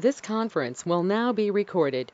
This conference will now be recorded.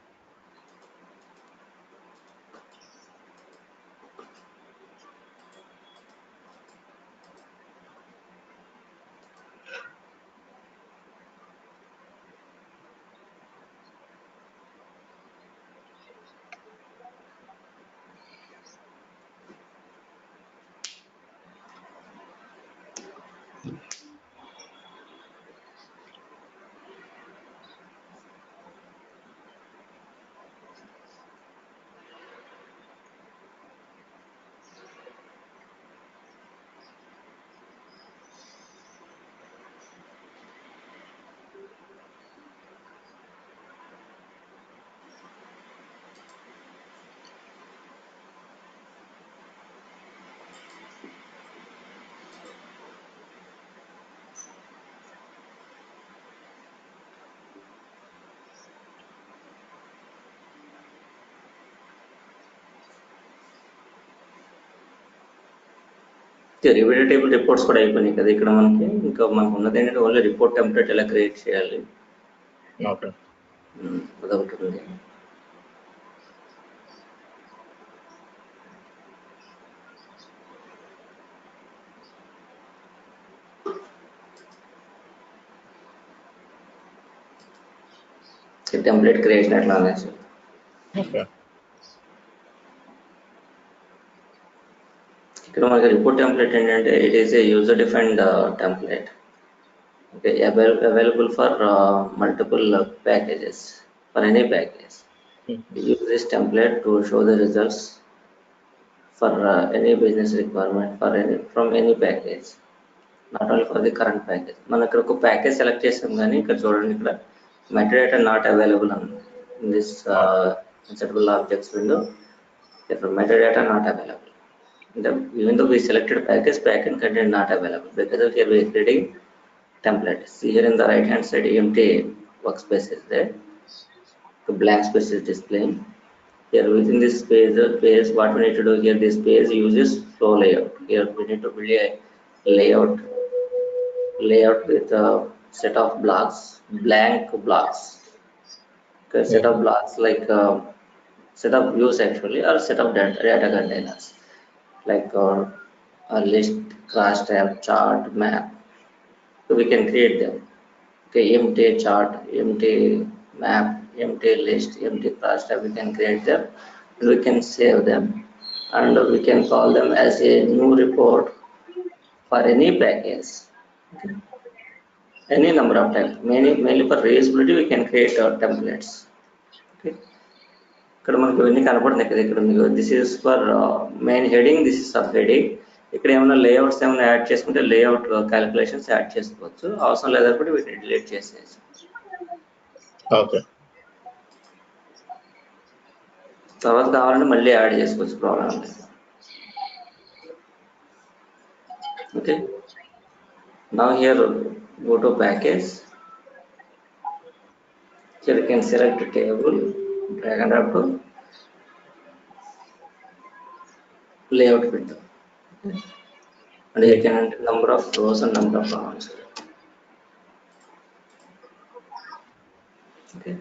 Repeated table reports కూడా అయిపోయినాయి కదా ఇక్కడ మనకి. ఇంకా మనకు ఉన్నది ఏంటంటే ఓన్లీ రిపోర్ట్ టెంప్లెట్ ఎలా క్రియేట్ చేయాలి ఓకే. అదొకటి ఉంది. టెంప్లెట్ క్రియేషన్ ఎట్లా అనేసి ఓకే. ఇక్కడ మనకి రిపోర్ట్ టెంప్లెట్ ఏంటంటే it is a user defined template. Okay, available for multiple packages for any package. Use this template to show the results for any business requirement for any from any package, not only for the current package. మనం ఇక్కడ ఒక package select చేసాం కానీ ఇక్కడ చూడండి ఇక్కడ metadata not available in this insertable objects window. Therefore metadata not available. Even though we selected package content not available because of here we are creating template. See here in the right hand side empty workspace is there. The blank space is displaying. Here within this page what we need to do here, this page uses flow layout. Here we need to build a layout with a set of blocks, blank blocks. Okay, set of blocks like set of views actually, or set of data containers like a list, class tab, chart, map. So we can create them. Okay, empty chart, empty map, empty list, empty class tab, we can create them and we can save them and we can call them as a new report for any package. Okay. Any number of times, mainly for reusability we can create templates. Okay. ఇక్కడ మనకి ఇవన్నీ కనపడుతున్నాయి కదా. ఇక్కడ మీకు this is for main heading, this is sub heading. ఇక్కడ ఏమైనా layouts ఏమైనా యాడ్ చేసుకుంటే లేఅవుట్ క్యాలిక్యులేషన్స్ యాడ్ చేసుకోవచ్చు. అవసరం లేదనుకుంటే వీటిని డిలీట్ చేసేసి ఓకే. తర్వాత కావాలంటే మళ్ళీ యాడ్ చేసుకోవచ్చు, ప్రాబ్లం లేదు. Okay, now here go to package. Here you can select table, drag and drop to layout window. And you can enter number of rows and number of columns. Okay,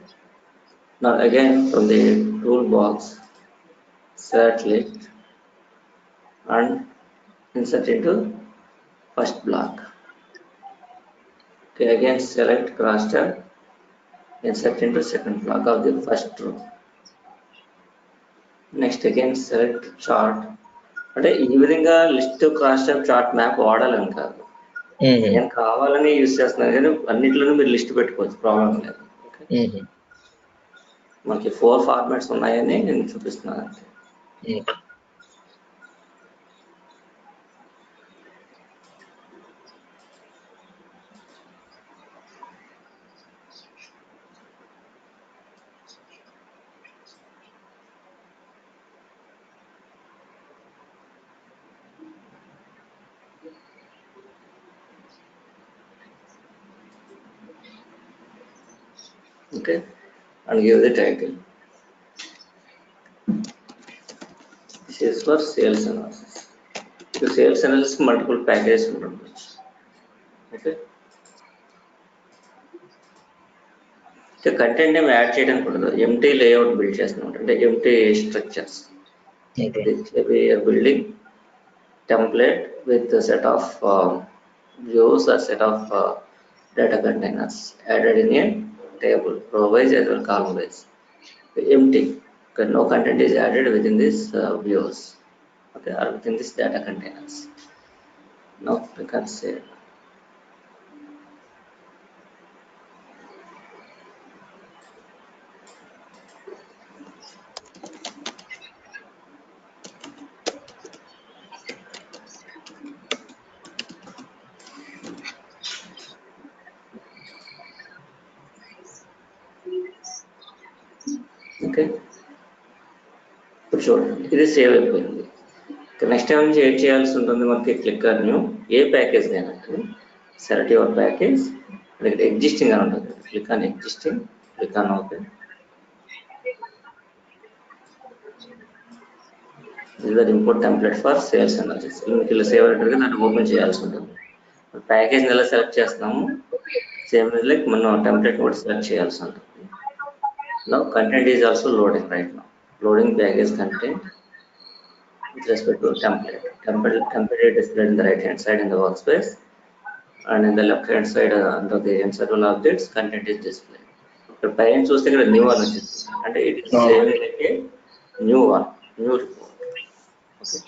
now again from the toolbox select list and insert into first block. Okay, again select cross tab, insert into second block of the first row. Next again select chart. అంటే ఈ విధంగా list, cross tab, chart, map వాడాలని కాదు, నేను కావాలని use చేస్తున్నాను కానీ అన్నింటిలోనూ మీరు లిస్ట్ పెట్టుకోవచ్చు, ప్రాబ్లం లేదు. మనకి 4 ఫార్మాట్స్ ఉన్నాయని నేను చూపిస్తున్నాను అంతే. Okay, and give the title. This is for sales analysis. The sales analysis multiple packages ఉండొచ్చు. Okay, కంటెంట్ ఏమి యాడ్ చేయడానికి ఉండదు, ఎంటీ లేఅవుట్ బిల్డ్ చేస్తున్నాం అంటే empty structures. Okay. Building template with a set of views or set of data containers added in a table, row wise as well column wise. Empty, okay, no content is added within these views, okay, or within this data containers. Now we can say, okay, ఇప్పుడు చూడండి ఇది save అయిపోయింది. Next time నుంచి ఏం చేయాల్సి ఉంటుంది, మనకి clicker new ఏ package అయినా సెలెక్ట్ యువర్ ప్యాకేజ్, ఇక్కడ ఎగ్జిస్టింగ్ అని ఉంటుంది, click on existing, click on open. This is the import template for sales analysis. ఇలా సేవ్ అయినట్టుగా దాన్ని ఓపెన్ చేయాల్సి ఉంటుంది. ప్యాకేజ్ ఎలా సెలెక్ట్ చేస్తున్నాము, సేమ్ లైక్ మనం టెంప్లెట్ కూడా సెలెక్ట్ చేయాల్సి ఉంటుంది. Now content is also loading right now. Loading package content with respect to template. Template is displayed in the right hand side in the workspace, and in the left hand side under the several objects content is displayed. ఇక్కడ పైన చూస్తే ఇక్కడ new అని వచ్చింది, అంటే it is saving like a new one, new report. Okay,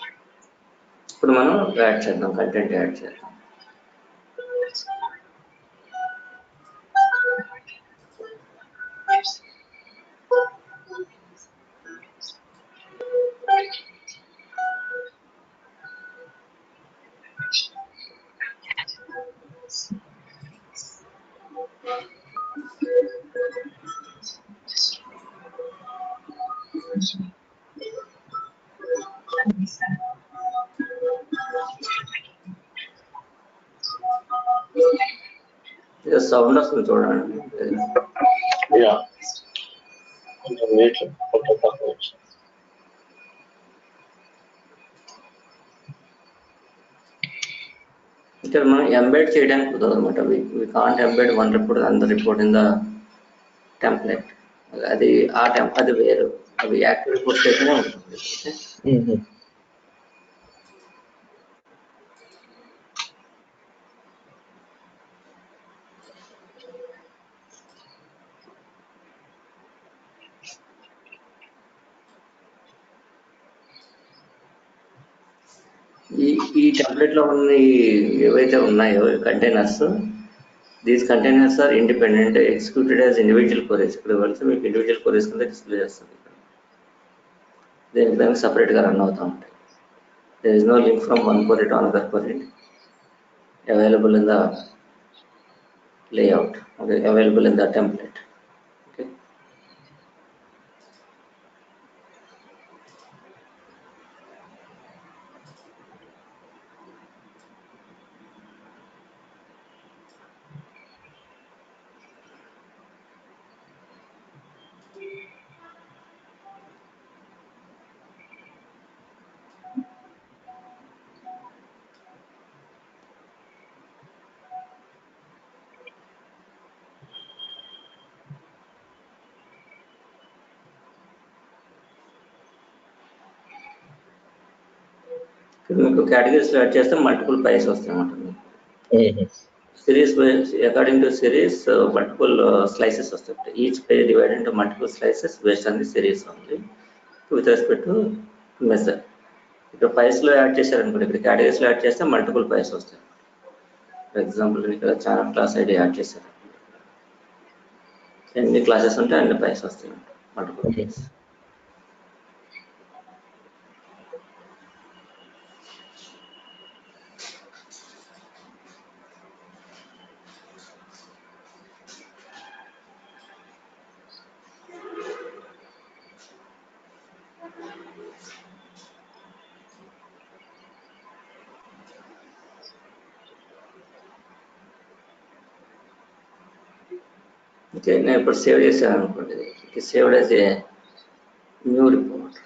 ఇప్పుడు మనం add చేద్దాం, కంటెంట్ యాడ్ చేద్దాం. ఇక సౌండ్ వస్తుంది చూడండి. Yeah. Wait. Okay. ఇక్కడ మనం ఎంబెడ్ చేయడానికి కుదరదు అనమాట. We can't embed one report and report in the template. అది అది వేరు, అవి యాక్టివ్ రిపోర్ట్స్ అయితేనే ఉంటుంది. Mm-hmm. ఈ టెంప్లెట్ లో ఉన్న ఏవైతే ఉన్నాయో containers, these containers are independent executed as individual queries. ఇక్కడ వెళ్తే మీకు ఇండివిజువల్ క్వరీస్ కింద డిస్ప్లే చేస్తుంది. దేనికి సపరేట్గా రన్ అవుతూ ఉంటాయి. There is no link from one query to another query available in the layout, okay, available in the template. Okay, మీకు కేటగిరీస్ యాడ్ చేస్తే మల్టిపుల్ ప్రైస్ వస్తాయి అన్నమాట. Series according to series multiple slices వస్తాయి. Each page divided into multiple slices based on the series only with respect to measure. ఇక్కడ ప్రైస్లో add చేశారనుకోండి, ఇక్కడ కేటగిరీస్లో యాడ్ చేస్తే మల్టిపుల్ ప్రైస్ వస్తాయి. ఫర్ ఎగ్జాంపుల్ నేను ఇక్కడ ఛానల్ క్లాస్ ఐడి యాడ్ చేశాను, ఎన్ని క్లాసెస్ ఉంటే అన్ని ప్రైస్ వస్తాయి, మల్టిపుల్ ప్రైస్. ఓకే, నేను ఇప్పుడు సేవ్ చేశాను అనుకోండి, saved as a new report.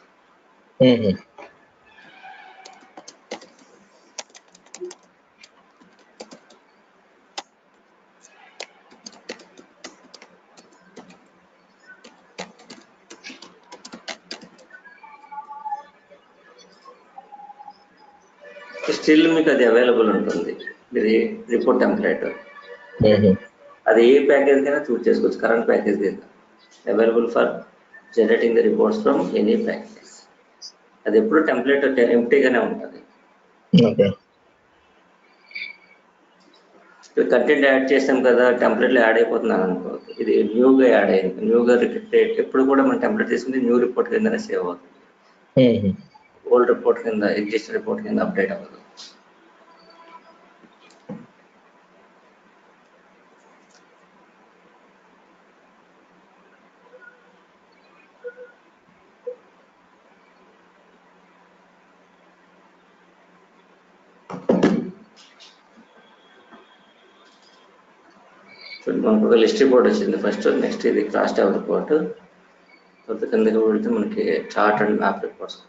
Still మీకు అది అవైలబుల్ ఉంటుంది. ఇది రిపోర్ట్ టెంప్లెట్. అది ఏ ప్యాకేజ్ కైనా చూస్ చేసుకోవచ్చు. కరెంట్ ప్యాకేజ్ కింద available for generating the reports from any package. అది ఎప్పుడు టెంప్లెట్ ఎంప్టీగానే ఉంటుంది. కంటెంట్ యాడ్ చేసాం కదా, టెంప్లెట్లో యాడ్ అయిపోతున్నాను అనుకో, ఇది న్యూగా యాడ్ అయింది. న్యూగా ఎప్పుడు కూడా మన టెంప్లెట్ తీసుకుంటే న్యూ రిపోర్ట్ కిందనే సేవ్ అవుతుంది. ఓల్డ్ రిపోర్ట్ కింద, ఎగ్జిస్ట్ రిపోర్ట్ కింద అప్డేట్ అవ్వదు. మనకు ఒక లిస్ట్ రిపోర్ట్ వచ్చింది ఫస్ట్. నెక్స్ట్ ఇది క్లాస్ టాబ్ రిపోర్ట్. తర్వాత కిందకి వెళ్తే మనకి చార్ట్ అండ్ మ్యాప్ రిపోర్ట్స్.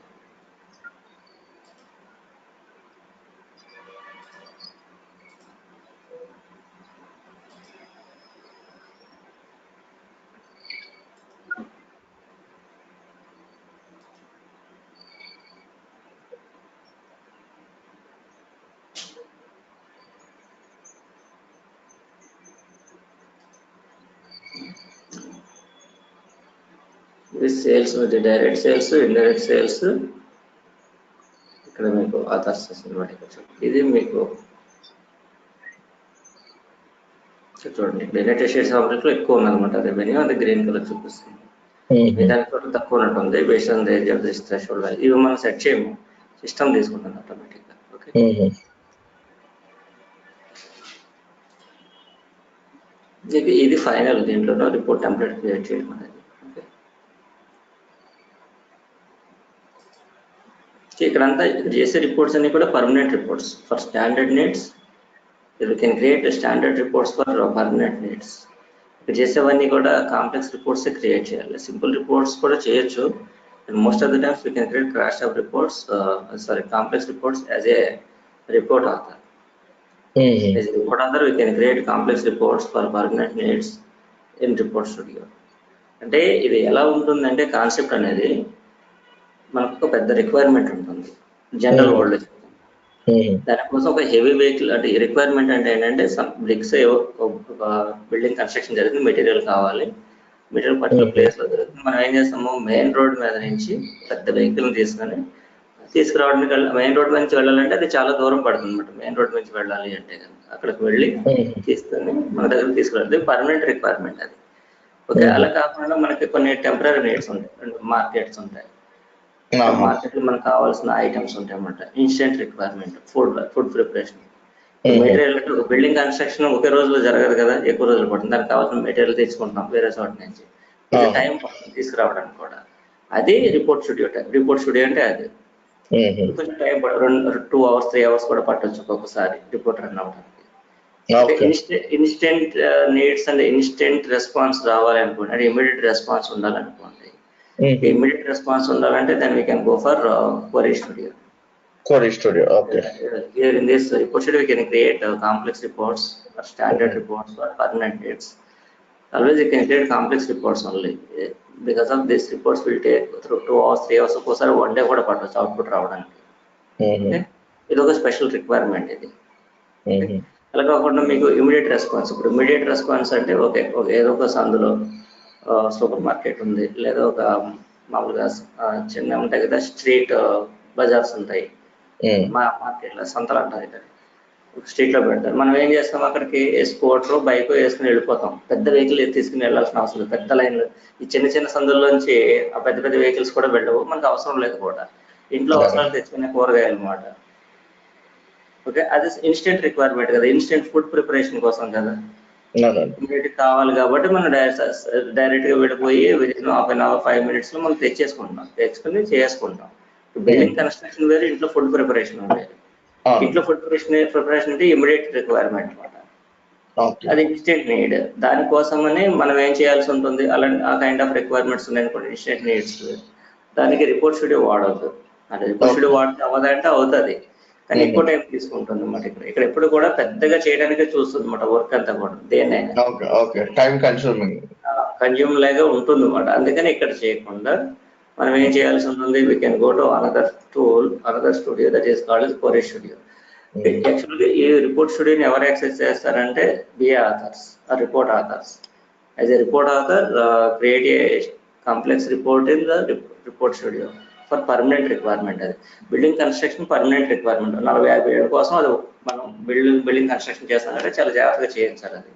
ఇది sales, direct sales, indirect sales. ఇక్కడ మీకు అదర్స్ అనమాట. ఇది మీకు చూడండి, యునైటెడ్ స్టేట్స్ ఆఫ్ అమెరికాలో ఎక్కువ ఉందన్నమాట రెవెన్యూ. అది గ్రీన్ కలర్ చూపిస్తుంది. దానికి తక్కువ ఉన్నట్టు ఉంది based on the area of this threshold value. ఇవి మనం సెట్ చేయము, సిస్టమ్ తీసుకుంటుంది ఆటోమేటిక్గా. ఓకే, ఇది ఫైనల్. దీంట్లో రిపోర్ట్ టెంప్లెట్ క్రియేట్ చేయడం అనేది. ఇక్కడంతా చేసే రిపోర్ట్స్ అన్ని కూడా permanent reports for standard needs. You can create standard reports for permanent needs. ఇక్కడ చేసేవన్నీ కూడా కాంప్లెక్స్ రిపోర్ట్స్ క్రియేట్ చేయాలి. సింపుల్ రిపోర్ట్స్ కూడా చేయొచ్చు. Most of the times we can create crash of reports, complex reports as a report author. As a report author, we can create complex reports for permanent needs in report studio. అంటే ఇది ఎలా ఉంటుందంటే, concept అనేది మనకు ఒక పెద్ద requirement ఉంటుంది general world. దానికోసం ఒక హెవీ వెహికల్ అంటే రిక్వైర్మెంట్ అంటే ఏంటంటే, బ్రిక్స్ ఒక బిల్డింగ్ కన్స్ట్రక్షన్ జరిగింది, మెటీరియల్ కావాలి, మెటీరియల్ పర్టికులర్ ప్లేస్లో జరుగుతుంది. మనం ఏం చేస్తాము, మెయిన్ రోడ్ మీద నుంచి పెద్ద వెహికల్ని తీసుకురావడానికి మెయిన్ రోడ్ నుంచి వెళ్ళాలంటే అది చాలా దూరం పడుతుంది అనమాట. మెయిన్ రోడ్ నుంచి వెళ్ళాలి అంటే అక్కడికి వెళ్ళి తీసుకొని మన దగ్గర తీసుకురావాలి. పర్మనెంట్ రిక్వైర్మెంట్ అది. ఓకే, అలా కాకుండా మనకి కొన్ని టెంపరీ నీడ్స్ ఉంటాయి, మార్కెట్స్ ఉంటాయి. మార్కెట్లో మనకు కావాల్సిన ఐటమ్స్ ఉంటాయి అన్నమాట. Instant requirement, food preparation. Material ఒక బిల్డింగ్ కన్స్ట్రక్షన్ ఒకే రోజులో జరగదు కదా, ఎక్కువ రోజులు పడుతుంది. దానికి కావాల్సిన మెటీరియల్ తెచ్చుకుంటాం వేరే చోట నుంచి. టైం పడుతుంది తీసుకురావడానికి కూడా. అది రిపోర్ట్ స్టూడియో అంటే అది కొంచెం టైం 2 hours 3 hours కూడా పట్టొచ్చు ఒక్కొక్కసారి రిపోర్ట్ రన్ అవడానికి. Instant needs and instant response రావాలి అనుకోండి, అంటే ఇమీడియట్ రెస్పాన్స్ ఉండాలనుకోండి. ఇమీడియట్ రెస్పాన్స్ ఉండాలంటే then we can go for query studio. Okay. Here in this report studio, we can create complex reports or standard reports or permanent needs. Always you can create complex reports only. Because of this, reports will take through 2 hours 3 hours ఒక్కోసారి 1 day కూడా పట్టవచ్చు output రావడానికి. ఇది ఒక special requirement ఇది. అలా కాకుండా మీకు ఇమీడియట్ రెస్పాన్స్. ఇప్పుడు ఇమీడియట్ రెస్పాన్స్ అంటే ఓకే, ఏదో ఒక సందులో సూపర్ మార్కెట్ ఉంది, లేదా ఒక మామూలుగా చిన్న ఉంటాయి కదా స్ట్రీట్ బజార్స్ ఉంటాయి, మా మార్కెట్లో సంతలు అంటారు ఇక్కడ, స్ట్రీట్లో పెడతారు. మనం ఏం చేస్తాం, అక్కడికి స్కూటర్ బైక్ వేసుకుని వెళ్ళిపోతాం. పెద్ద వెహికల్ తీసుకుని వెళ్ళాల్సిన అవసరం లేదు. పెద్ద లైన్లు ఈ చిన్న చిన్న సందుల్లోంచి ఆ పెద్ద పెద్ద వెహికల్స్ కూడా వెళ్ళవు, మనకు అవసరం లేదు కూడా. ఇంట్లో అవసరాలు తెచ్చుకునే కూరగాయలు అన్నమాట. ఓకే, అది ఇన్స్టెంట్ రిక్వైర్మెంట్ కదా, ఇన్స్టెంట్ ఫుడ్ ప్రిపరేషన్ కోసం కదా, ఇమీడియట్ కావాలి కాబట్టి మనం డైరెక్ట్గా వెళ్ళిపోయి within half an hour 5 minutes లో మనం తెచ్చుకుని చేసుకుంటాం. బిల్డింగ్ కన్స్ట్రక్షన్ వేరు, ఇంట్లో ఫుడ్ ప్రిపరేషన్ వేరు. ఇంట్లో ఫుడ్ ప్రిపరేషన్ అంటే ఇమీడియట్ రిక్వైర్మెంట్ అనమాట. అది ఇన్స్టెంట్ నీడ్. దానికోసమని మనం ఏం చేయాల్సి ఉంటుంది, అలాంటి ఆ కైండ్ ఆఫ్ రిక్వైర్మెంట్స్ ఉన్నాయనుకోండి, ఇన్స్టెంట్ నీడ్స్, దానికి రిపోర్ట్ స్టూడియో వాడవద్దు. అంటే రిపోర్ట్ స్టూడియో వాడితే అవ్వదంటే అవుతుంది, కానీ ఎక్కువ టైం తీసుకుంటుంది అన్నమాట. ఇక్కడ ఎప్పుడు కూడా పెద్దగా చేయడానికే చూస్తుంది అన్నమాట వర్క్ అంతా కూడా, దేన్నైనా కన్జ్యూమ్ లాగా ఉంటుంది అన్నమాట. అందుకని ఇక్కడ చేయకుండా మనం ఏం చేయాల్సి ఉంటుంది, we can go to another tool, another studio, that is called query studio. యాక్చువల్గా ఈ రిపోర్ట్ స్టూడియోని ఎవరు యాక్సెస్ చేస్తారంటే BA authors or report authors. As a report author create a complex report in the report studio for permanent requirement. అది building construction permanent requirement 40-50 ఏళ్ళ కోసం అది మనం బిల్డింగ్ కన్స్ట్రక్షన్ చేస్తానంటే చాలా జాగ్రత్తగా చేయించాలి. అది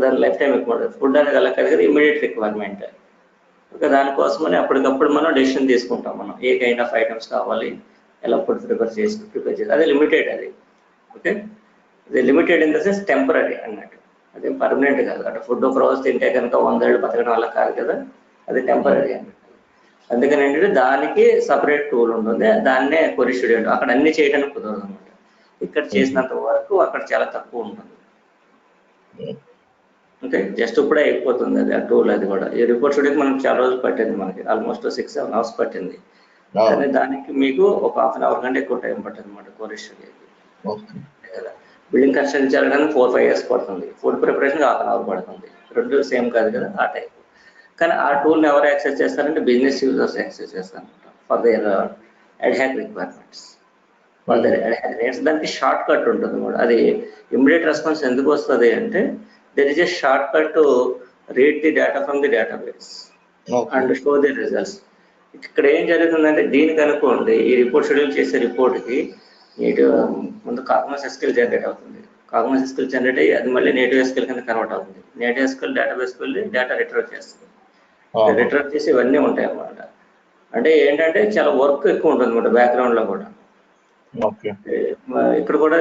దాని లైఫ్ టైం ఎక్కువ ఉంటుంది. ఫుడ్ అనేది అలా కాదు కదా, ఇమీడియట్ రిక్వైర్మెంట్. ఓకే, దానికోసమని అప్పటికప్పుడు మనం డెసిషన్ తీసుకుంటాం. మనం ఏ కైండ్ ఆఫ్ ఐటమ్స్ కావాలి, ఎలా ఫుడ్ ప్రిపేర్ చేసి అది లిమిటెడ్. అది ఓకే, ఇది limited in the sense temporary అన్నట్టు, అది పర్మనెంట్ కాదు. అంటే ఫుడ్ ఒక రోజు తింటే కనుక 100 ఏళ్ళు బతకడం వల్ల కాదు కదా, అది టెంపరీ అన్నట్టు. అందుకని ఏంటంటే దానికి సపరేట్ టూల్ ఉంటుంది, దాన్నే కొరి స్టూడియో. అక్కడ అన్ని చేయడానికి కుదరదు అనమాట. ఇక్కడ చేసినంత వరకు అక్కడ చాలా తక్కువ ఉంటుంది. ఓకే, జస్ట్ ఇప్పుడే అయిపోతుంది అది ఆ టూల్. అది కూడా ఈ రిపోర్ట్ స్టూడియోకి మనకి చాలా రోజులు పట్టింది, మనకి ఆల్మోస్ట్ 6-7 అవర్స్ పట్టింది. కానీ దానికి మీకు ఒక 1/2 అవర్ కంటే ఎక్కువ టైం పట్టింది అనమాట కొరి స్టూడియోకి. కదా, బిల్డింగ్ కన్స్ట్రక్షన్ చేయడానికి 4-5 years పడుతుంది, ఫుడ్ ప్రిపరేషన్ 1/2 అవర్ పడుతుంది. రెండు సేమ్ కాదు కదా ఆ టైప్. కానీ ఆ టూల్ని ఎవరు యాక్సెస్ చేస్తారంటే బిజినెస్ యూజర్స్ యాక్సెస్ చేస్తారనమాట for their ad hoc requirements. For their ad hoc needs. దానికి షార్ట్ కట్ ఉంటుంది కూడా. అది ఇమ్మీడియట్ రెస్పాన్స్ ఎందుకు వస్తుంది అంటే there is a shortcut to read the data from the database and show the results. ఇక్కడ ఏం జరుగుతుందంటే దీనికి అనుకోండి, ఈ రిపోర్ట్ షెడ్యూల్ చేసే రిపోర్ట్కి ముందు కాగ్నోస్ ఎస్క్యూఎల్ జనరేట్ అవుతుంది. కాగ్నోస్ ఎస్క్యూఎల్ జనరేట్ అయ్యి అది మళ్ళీ నేటివ్ ఎస్క్యూఎల్ కింద కన్వర్ట్ అవుతుంది. నేటివ్ ఎస్క్యూఎల్ డేటాబేస్కి వెళ్ళి డేటా రిట్రీవ్ చేస్తుంది. రిట్రీవ్ చేసి ఇవన్నీ ఉంటాయి అన్నమాట. అంటే ఏంటంటే చాలా వర్క్ ఎక్కువ ఉంటుంది అన్నమాట బ్యాక్గ్రౌండ్లో కూడా. ఇక్కడ కూడా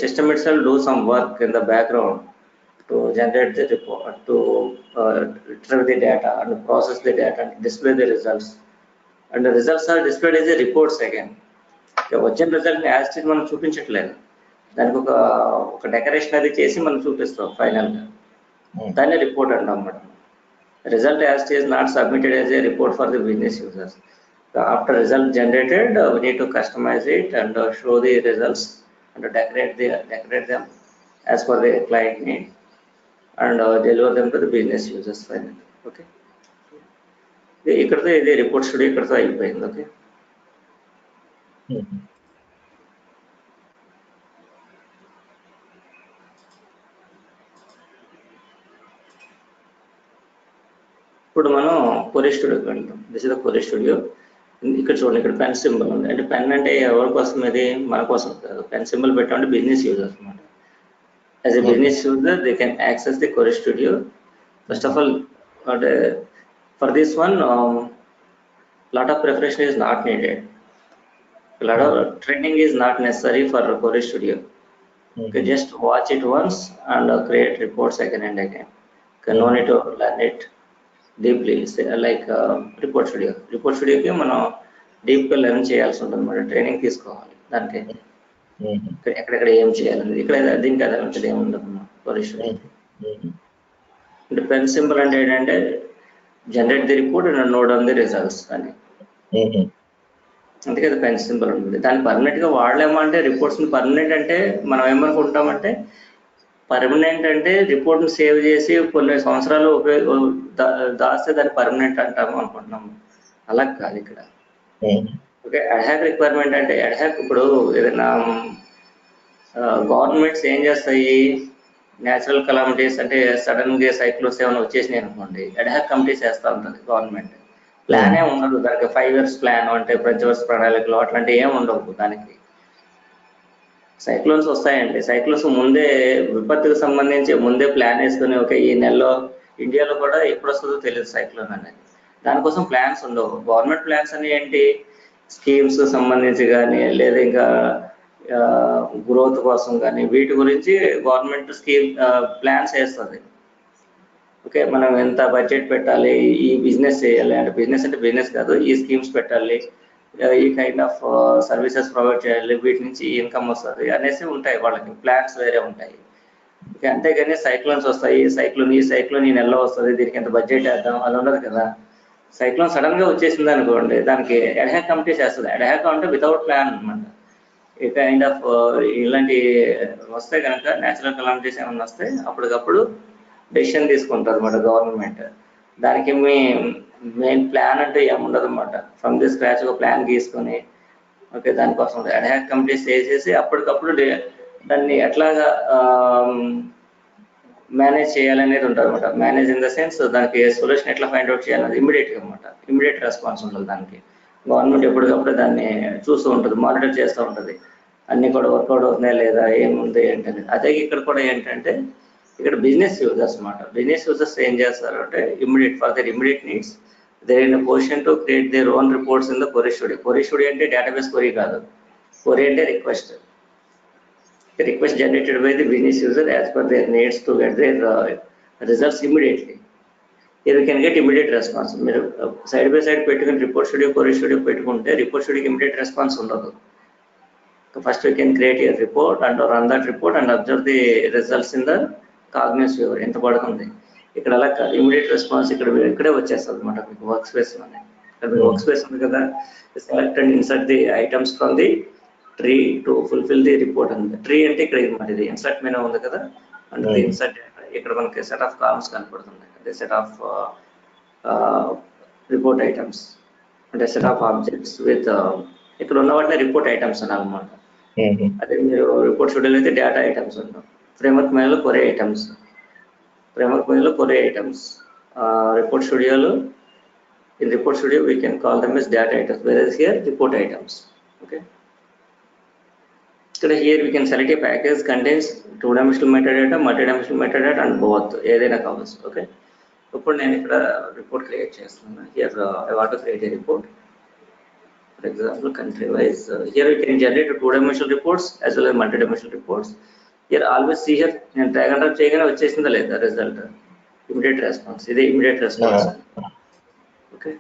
system it self do some work in the background to generate the report, to retrieve the data and process the data and display the results. And the results are displayed as a reports again. వచ్చిన రిజల్ట్ని as it is మనం చూపించట్లేదు, దానికి ఒక decoration అది చేసి మనం చూపిస్తాం ఫైనల్గా. దాన్ని రిపోర్ట్ అంటాం అన్నమాట. Result as it is not submitted as a report for the business users. After result generated we need to customize it and show the results and decorate them as per the client need and deliver them to the business users finally. Okay, ఇక్కడతో ఇది report studio ఇక్కడతో అయిపోయింది. Okay, ఇప్పుడు మనం query స్టూడియోకి వెళ్తాం. This is the query studio. ఇక్కడ చూడండి, ఇక్కడ పెన్ సింబల్ ఉంది. అంటే పెన్ అంటే ఎవరి కోసం? ఇది మన కోసం కాదు. పెన్ సింబల్ పెట్టామంటే బిజినెస్ యూజర్స్ అనమాట. As a business user, they can access the Core Studio. First of all, for this one, lot of preparation is not needed. A lot of training is not necessary for Core Studio. You can just watch it once and create reports again and again. You can no need to learn it deeply. Say, like Report Studio. Report Studio ki మనం డీప్గా learn చేయాల్సి ఉంటుంది అన్నమాట. Training తీసుకోవాలి దానికి. ఎక్కడెక్కడ ఏం చేయాలని ఇక్కడ దీనికి అదే ఏముందమ్మా కొరిస్టూడియో. అంటే పెన్ సింబల్ అంటే ఏంటంటే generate the report and note on the results అని. అందుకే అది పెన్ సింబల్ ఉంటుంది. దాన్ని పర్మనెంట్గా వాడలేమో అంటే రిపోర్ట్స్ని పర్మనెంట్ అంటే మనం ఏమనుకుంటామంటే పర్మనెంట్ అంటే రిపోర్ట్ని సేవ్ చేసి కొన్ని సంవత్సరాలు దాస్తే దాన్ని పర్మనెంట్ అంటాము అనుకుంటున్నాము. అలా కాదు ఇక్కడ. ఓకే, అడ్హాక్ రిక్వైర్మెంట్ అంటే అడ్హాక్ ఇప్పుడు ఏదైనా గవర్నమెంట్స్ ఏం చేస్తాయి, న్యాచురల్ కలామిటీస్ అంటే సడన్ గా సైక్లోన్స్ ఏమైనా వచ్చేసినాయి అనుకోండి, అడ్హాక్ కమిటీస్ వేస్తూ ఉంటుంది గవర్నమెంట్. ప్లానే ఉండదు దానికి. 5 years ప్లాన్ అంటే పంచవర్ష ప్రణాళికలు అట్లాంటివి ఏమి ఉండవు దానికి. సైక్లోన్స్ వస్తాయండి, సైక్లోన్స్ ముందే విపత్తుకు సంబంధించి ముందే ప్లాన్ వేసుకుని ఓకే ఈ నెలలో ఇండియాలో కూడా ఎప్పుడు వస్తుందో తెలియదు సైక్లోన్ అనేది. దానికోసం ప్లాన్స్ ఉండవు. గవర్నమెంట్ ప్లాన్స్ అని ఏంటి, స్కీమ్స్ సంబంధించి కానీ లేదా ఇంకా గ్రోత్ కోసం కానీ వీటి గురించి గవర్నమెంట్ స్కీమ్ ప్లాన్స్ వేస్తుంది. ఓకే, మనం ఎంత బడ్జెట్ పెట్టాలి, ఈ బిజినెస్ చేయాలి అంటే బిజినెస్ అంటే బిజినెస్ కాదు, ఈ స్కీమ్స్ పెట్టాలి, ఈ కైండ్ ఆఫ్ సర్వీసెస్ ప్రొవైడ్ చేయాలి, వీటి నుంచి ఇన్కమ్ వస్తుంది అనేసి ఉంటాయి వాళ్ళకి. ప్లాన్స్ వేరే ఉంటాయి. ఓకే, అంతేగాని సైక్లోన్స్ వస్తాయి, ఈ సైక్లోన్ ఈ నెలలో వస్తుంది, దీనికి ఎంత బడ్జెట్ వేద్దాం అది ఉండదు కదా. సైక్లోన్ సడన్ గా వచ్చేసింది అనుకోండి, దానికి అడ్హాక్ కమిటీ చేస్తుంది. అడ్హాక్ అంటే వితౌట్ ప్లాన్ అనమాట. ఈ కైండ్ ఆఫ్ ఇలాంటి వస్తే కనుక న్యాచురల్ కలామిటీస్ ఏమైనా వస్తే అప్పటికప్పుడు డెసిషన్ తీసుకుంటారు అన్నమాట గవర్నమెంట్. దానికి మెయిన్ ప్లాన్ అంటే ఏముండదు అనమాట. ఫ్రమ్ ది స్క్రాచ్ ఒక ప్లాన్ గీసుకొని ఓకే, దానికోసం అడ్ హాక్ కమిటీస్ చేసేసి అప్పటికప్పుడు దాన్ని ఎట్లాగా మేనేజ్ చేయాలనేది ఉంటుంది అనమాట. మేనేజ్ ఇన్ ద సెన్స్ దానికి సొల్యూషన్ ఎట్లా ఫైండ్ అవుట్ చేయాలనేది ఇమీడియట్గా అనమాట. ఇమీడియట్ రెస్పాన్స్ ఉంటుంది దానికి. గవర్నమెంట్ ఎప్పటికప్పుడు దాన్ని చూస్తూ ఉంటుంది, మానిటర్ చేస్తూ ఉంటుంది, అన్నీ కూడా వర్కౌట్ అవుతున్నాయి లేదా, ఏముంది ఏంటనేది. అదే ఇక్కడ కూడా ఏంటంటే ఇక్కడ బిజినెస్ యూజర్స్ అనమాట. బిజినెస్ యూజర్స్ ఏం చేస్తారు అంటే immediate for their immediate needs they in position to create their own reports in the కొరీ studio. కొరీ studio అంటే డేటాబేస్ కొరీ కాదు, కొరీ అంటే request. Request generated by the business user as per their needs to get their results immediately. Here we can get immediate response. మీరు side by side పెట్టుకుని report studio కొరీ studio పెట్టుకుంటే report స్టూడియోకి immediate response ఉండదు. First we can create a report and run that report and observe the results in the cognos viewer. ఎంత పడుతుంది ఇక్కడ అలా కాదు, ఇమీడియట్ రెస్పాన్స్ ఇక్కడే వచ్చేస్తుంది అనమాట మీకు వర్క్ స్పేస్ లోనే. ఇక్కడ మీకు వర్క్ స్పేస్ ఉంది కదా, select and insert the items from the tree to fulfil the report అండి. ట్రీ అంటే ఇక్కడ ఇది ఇది ఇన్సర్ట్ మెనూ ఉంది కదా, అంటే ఇన్సర్ట్ ఇక్కడ మనకి సెట్ ఆఫ్ కాలమ్స్ కనపడుతుంది. అంటే సెట్ ఆఫ్ రిపోర్ట్ ఐటమ్స్, అంటే సెట్ ఆఫ్ ఆబ్జెక్ట్స్ విత్ ఇక్కడ ఉన్న వాటిని రిపోర్ట్ ఐటమ్స్ అని అనమాట. అదే మీరు రిపోర్ట్ స్టూడియోలో అయితే డేటా ఐటమ్స్ ఉంటాం, ఫ్రేమ్వర్క్ మెనూలో కొరే ఐటమ్స్, ఫ్రేమ్వర్క్ మెనూలో కొరే ఐటమ్స్, రిపోర్ట్ స్టూడియోలో in report studio we can call them as data items, whereas here report items. Okay, so here we can select a package contains two-dimensional metadata, multi-dimensional metadata and both ఏదైనా కావచ్చు. Okay, ఇప్పుడు నేను ఇక్కడ report create చేస్తున్నాను. Here I want to create a report. For example, country wise, here we can generate two-dimensional reports as well as multi-dimensional reports. Here always see here నేను drag and drop చేయగానే వచ్చేసిందా లేదా result, immediate response. ఇదే immediate response. Okay,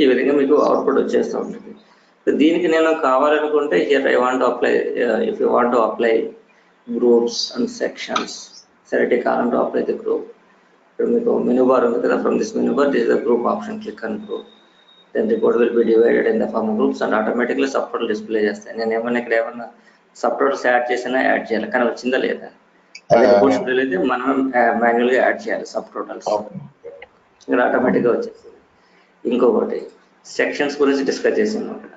ఈ విధంగా మీకు output వచ్చేస్తూ ఉంటుంది. దీనికి నేను కావాలనుకుంటే here I want apply, if you want apply groups and sections, select a column to apply the group. ఇప్పుడు మీకు మెనూ బార్ ఉంది కదా, from this menu bar this the group option, click on group. Then report will be divided in the form groups and automatically sub total display చేస్తాయి. నేను ఏమన్నా ఇక్కడ ఏమన్నా sub totals add చేసినా యాడ్ చేయాలి, కానీ వచ్చిందా లేదా. అదే రిపోర్ట్ స్టూడియోలో అయితే మనం మాన్యువల్గా యాడ్ చేయాలి సబ్ టోటల్స్, ఇక్కడ ఆటోమేటిక్గా వచ్చేస్తుంది. ఇంకొకటి సెక్షన్స్ గురించి డిస్కస్ చేసాను అక్కడ.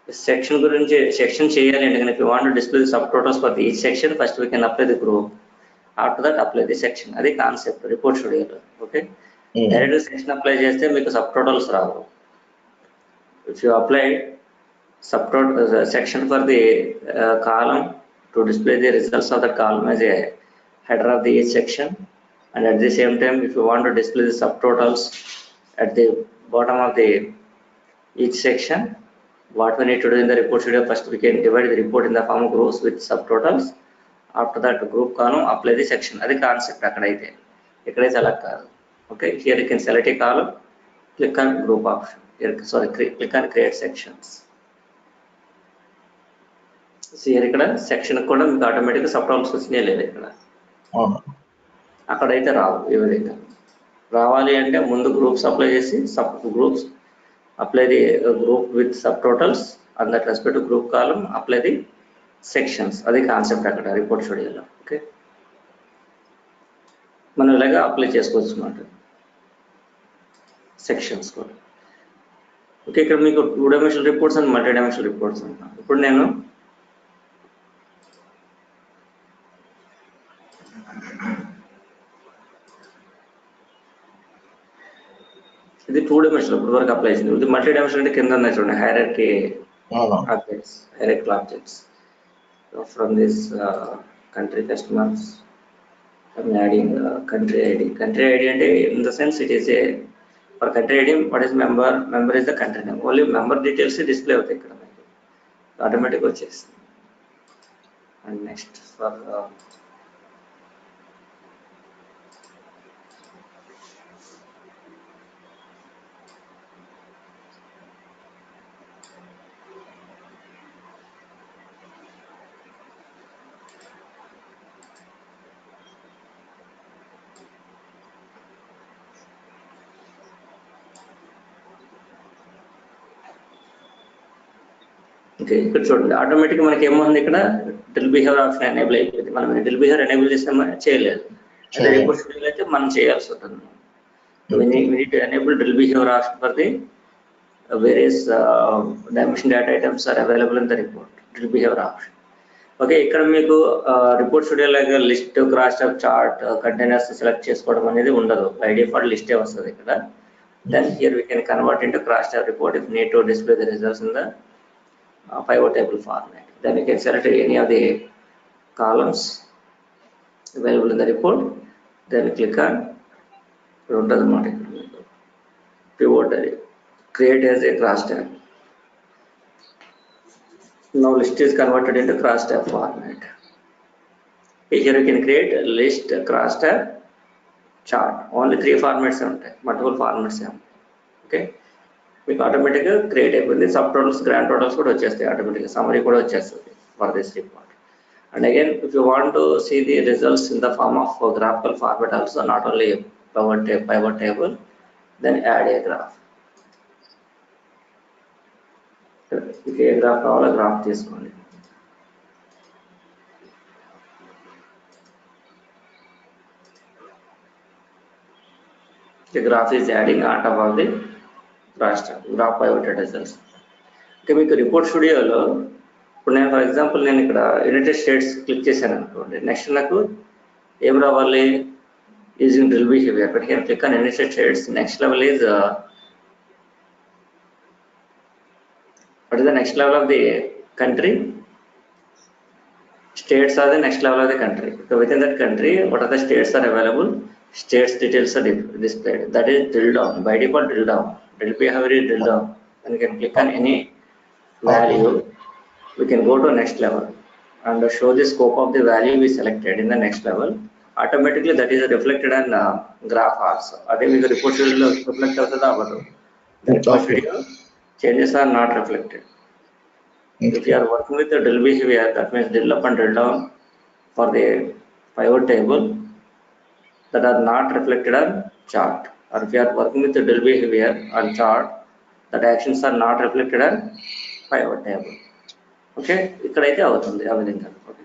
సెక్షన్ గురించి సెక్షన్ చేయాలి అంటే కనుక want to display sub totals for each section, first we can apply the group, after that apply the section. అది కాన్సెప్ట్ రిపోర్ట్ స్టూడియోలో. ఓకే, డైరెక్ట్ సెక్షన్ అప్లై చేస్తే మీకు sub totals Rao. If you apply sub total section for the column to display the results of the column as a header of the each section, and at the same time if you want to display the subtotals at the bottom of the each section, what we need to do in the report studio, first we can divide the report in the form of groups with subtotals. After that group column apply the section. అది concept అక్కడైతే. ఇక్కడైతే అలా కాదు. Okay, here you can select a column, click on group option, click on create sections. Here ఇక్కడ section కూడా మీకు ఆటోమేటిక్గా sub totals వచ్చినాయి లేదు ఇక్కడ, అక్కడైతే రావు. ఈ విధంగా రావాలి అంటే ముందు గ్రూప్స్ అప్లై చేసి sub groups apply the group with subtotals and that respect to group column apply the sections. అది కాన్సెప్ట్ అక్కడ రిపోర్ట్ స్టూడియోలో. ఓకే, మనం ఇలాగా అప్లై చేసుకోవచ్చు అన్నమాట సెక్షన్స్ కూడా. ఓకే, ఇక్కడ మీకు two dimensional reports and multi dimensional reports అంటున్నాను. ఇప్పుడు నేను ఇది టూ డైమెన్షనల్ ఇప్పుడు వరకు అప్లై చేసింది. ఇది మల్టీ డైమెన్షనల్ అంటే కింద ఉన్నాయి చూడండి, hierarchy objects, hierarchy objects. From this country customers I'm adding country ID. Country ID and in the sense it is a for country ID what is member is the country name. Only member details display అవుతాయి ఇక్కడ. ఆటోమేటిక్గా వచ్చేస్తుంది. And next for okay, ఇక్కడ చూడండి ఆటోమేటిక్గా మనకి ఏమవుతుంది, ఇక్కడ డ్రిల్ బిహేవియర్ ఆప్షన్ ఎనేబుల్ అయిపోయింది. మనం డ్రిల్ బిహేవియర్ ఎనేబుల్ చేసామా, చేయలేదు. అదే రిపోర్ట్ షెడ్యూల్ అయితే మనం చేయాల్సి ఉంటుంది. we need to enable drill behavior option for the various dimension data items are available in the report drill behavior option. Okay, ఇక్కడ మీకు రిపోర్ట్ షెడ్యూల్ లాగా list, cross tab, chart, containers select చేసుకోవడం అనేది ఉండదు. బై డిఫాల్ట్ లిస్టే వస్తుంది ఇక్కడ. Then here we can convert into cross tab report if need to display the results in the pivot table format. Then you can select any of the columns available in the report. Then click on pivot array, create as a cross tab. Now list is converted into cross tab format. Here you can create a list, cross tab, chart. Only 3 formats ఉంటాయి, multiple formats. Okay, మీకు ఆటోమేటిక్గా create అయిపోయింది. Sub totals, grand totals కూడా వచ్చేస్తాయి ఆటోమేటిక్గా. Summary కూడా వచ్చేస్తుంది for this report. And again, if you want to see the results in the form of graphical format also, not only pivot table, then add a graph. If a graph కావాలో graph తీసుకోండి. The graph is adding on top of the raster graph pivoted results. Okay, మీకు report స్టూడియోలో ఇప్పుడు నేను for example నేను ఇక్కడ United states click చేశాను అనుకోండి. నెక్స్ట్ నాకు ఏం రావాలి, using drill behavior, but here click on United States. Next level is what is the next level of the country? States are the next level of the country. So within that country, what are the states are available? States details are displayed. That is drill down. By default, drill down. Drill behavior is drill down. And you can click on any value. We can go to next level and show the scope of the value we selected in the next level. Automatically that is reflected on graph also. Ade meeku report schedule reflect avutada avadu. The report schedule changes are not reflected. If you are working with the drill behavior, that means drill up and drill down for the pivot table, that are not reflected on chart. Or if you are working with the drill behavior on chart, that actions are not reflected on pivot table. Okay, ఇక్కడైతే అవుతుంది ఆ విధంగా. Okay,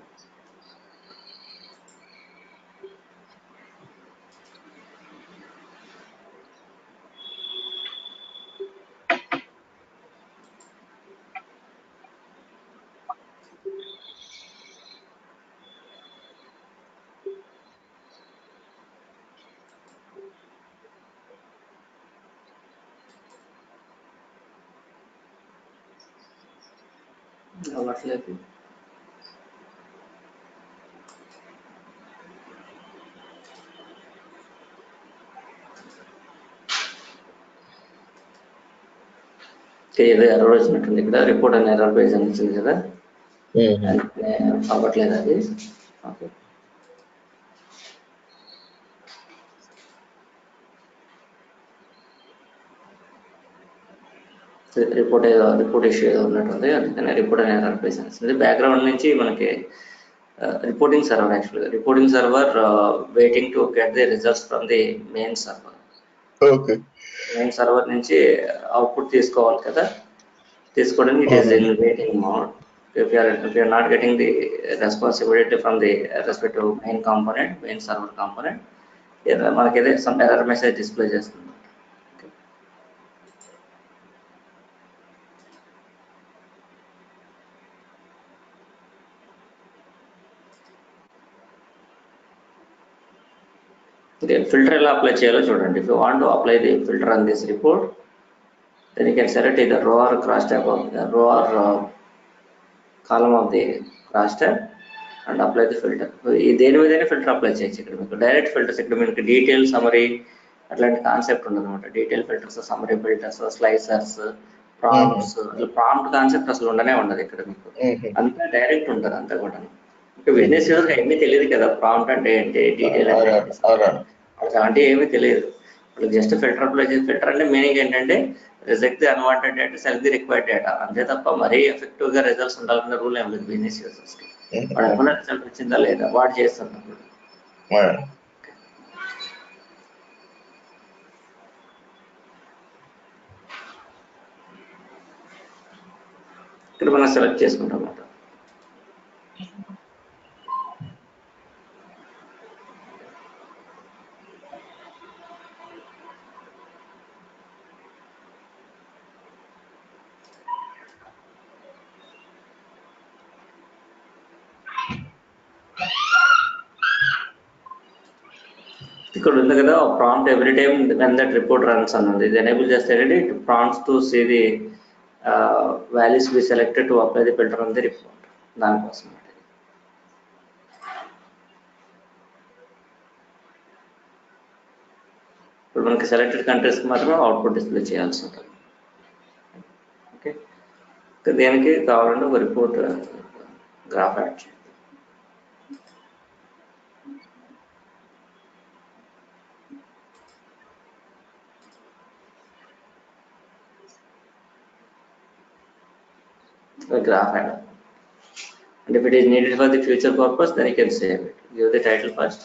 అవ్వట్లేదు. ఏదో error వచ్చినట్టుంది ఇక్కడ. Report అని error page అని వచ్చింది కదా, అవ్వట్లేదు అది. ఓకే, రిపోర్ట్ ఇష్యూ ఏదో ఉన్నట్టుంది, అందుకని రిపోర్ట్ అని ఎర్రర్ పేజ్ అని వచ్చింది. బ్యాక్గ్రౌండ్ నుంచి మనకి రిపోర్టింగ్ సర్వర్, యాక్చువల్గా reporting server waiting to get the results from the main server. Okay, main server నుంచి అవుట్పుట్ తీసుకోవాలి కదా, తీసుకోవడానికి it is in waiting mode. If you are not getting the responsibility from the respective main server component, మనకి ఏదో some error message display చేస్తుంది. Okay, filter ఎలా apply చేయాలో చూడండి. If you want to apply the filter on this report, then you can select either row or cross tab of the row or column of the cross tab and apply the filter. దేని మీదైనా filter apply చేయొచ్చు. ఇక్కడ మీకు direct filters, ఇక్కడ మీకు detail, summary అట్లాంటి concept ఉండదు అనమాట. Detail filters, summary filters, slicers, prompts అసలు ప్రాంప్ట్ కాన్సెప్ట్ అసలు ఉండనే ఉండదు ఇక్కడ మీకు. అంతా డైరెక్ట్ ఉంటుంది అంతా కూడా. ఇంకా బిజినెస్ యూజర్కి ఏమీ తెలియదు కదా, ప్రాంప్ట్ అంటే ఏంటి, డీటెయిల్ అంటే ఏంటి, అలాంటి ఏమీ తెలియదు. వాళ్ళకి జస్ట్ ఫిల్టర్ అప్లై చేసి, ఫిల్టర్ అంటే మీనింగ్ ఏంటంటే reject the unwanted data, select the required data, అంతే తప్ప మరీ ఎఫెక్టివ్గా రిజల్ట్స్ ఉండాలన్న రూల్ ఏం లేదు బిజినెస్ యూజర్స్కి. వాడు ఏమన్నా రిజల్ట్ వచ్చిందా లేదా వాడు చేస్తున్నప్పుడు. ఇక్కడ మనం సెలెక్ట్ చేసుకుంటాం అన్నమాట. ఇక్కడ ఉంది కదా prompt every time when that report runs అన్నది. ఇది ఎనేబుల్ చేస్తే it prompts to see the values we selected to apply the filter on the report. దానికోసం ఇప్పుడు మనకి సెలెక్టెడ్ కంట్రీస్కి మాత్రమే అవుట్పుట్ డిస్ప్లే చేయాల్సి ఉంటుంది. ఓకే, దేనికి కావాలంటే ఒక రిపోర్ట్ గ్రాఫ్ యాడ్ చేయాలి. Graph add. And if it is needed for the future purpose, then you can save it. Give the title first.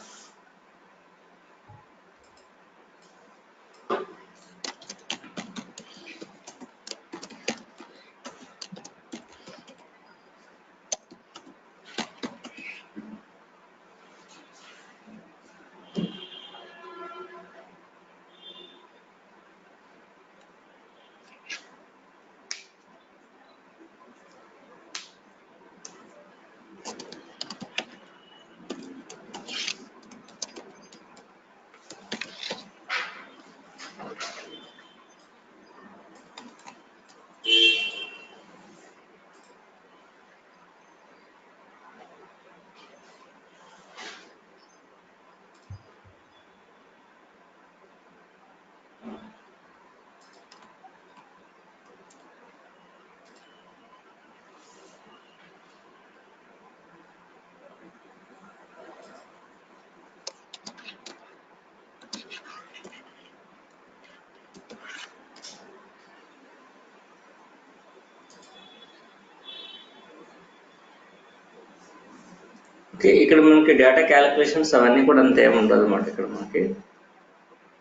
Okay, ఇక్కడ మనకి డేటా క్యాలిక్యులేషన్స్ అవన్నీ కూడా అంత ఏముండదు అన్నమాట. ఇక్కడ మనకి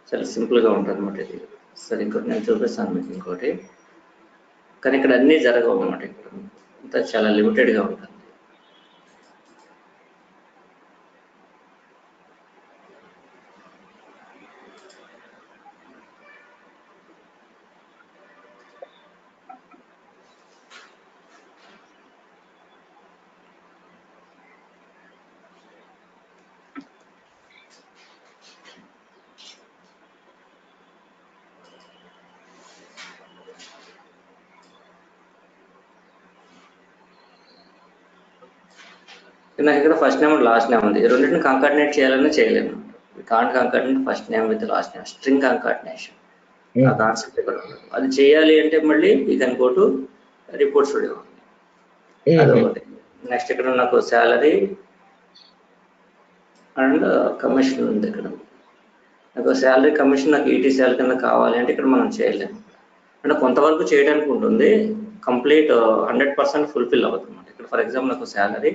చాలా సింపుల్గా ఉంటుంది అన్నమాట. ఇది సరే ఇంకోటి నేను చూపిస్తాను మీకు ఇంకోటి. కానీ ఇక్కడ అన్నీ జరగవు అన్నమాట. ఇక్కడ అంతా చాలా లిమిటెడ్గా ఉంటుంది. నాకు ఇక్కడ ఫస్ట్ నేమ్ లాస్ట్ నేమ్ ఉంది. రెండింటిని కంకార్డినేట్ చేయాలని చేయలేము. Can't concatenate first name with last name, string concatenation. ఆ కాన్సెప్ట్ ఇక్కడ ఉండదు. అది చేయాలి అంటే మళ్ళీ ఈ can go to report studio. అదొకటి. నెక్స్ట్ ఇక్కడ నాకు శాలరీ అండ్ కమిషన్ ఉంది. ఇక్కడ నాకు శాలరీ కమిషన్ నాకు ఈటీసీఎల్ కింద కావాలి అంటే ఇక్కడ మనం చేయలేము. అంటే కొంతవరకు చేయడానికి ఉంటుంది, కంప్లీట్ 100% ఫుల్ఫిల్ అవుతుంది అన్నమాట. ఇక్కడ ఫర్ ఎగ్జాంపుల్ నాకు శాలరీ,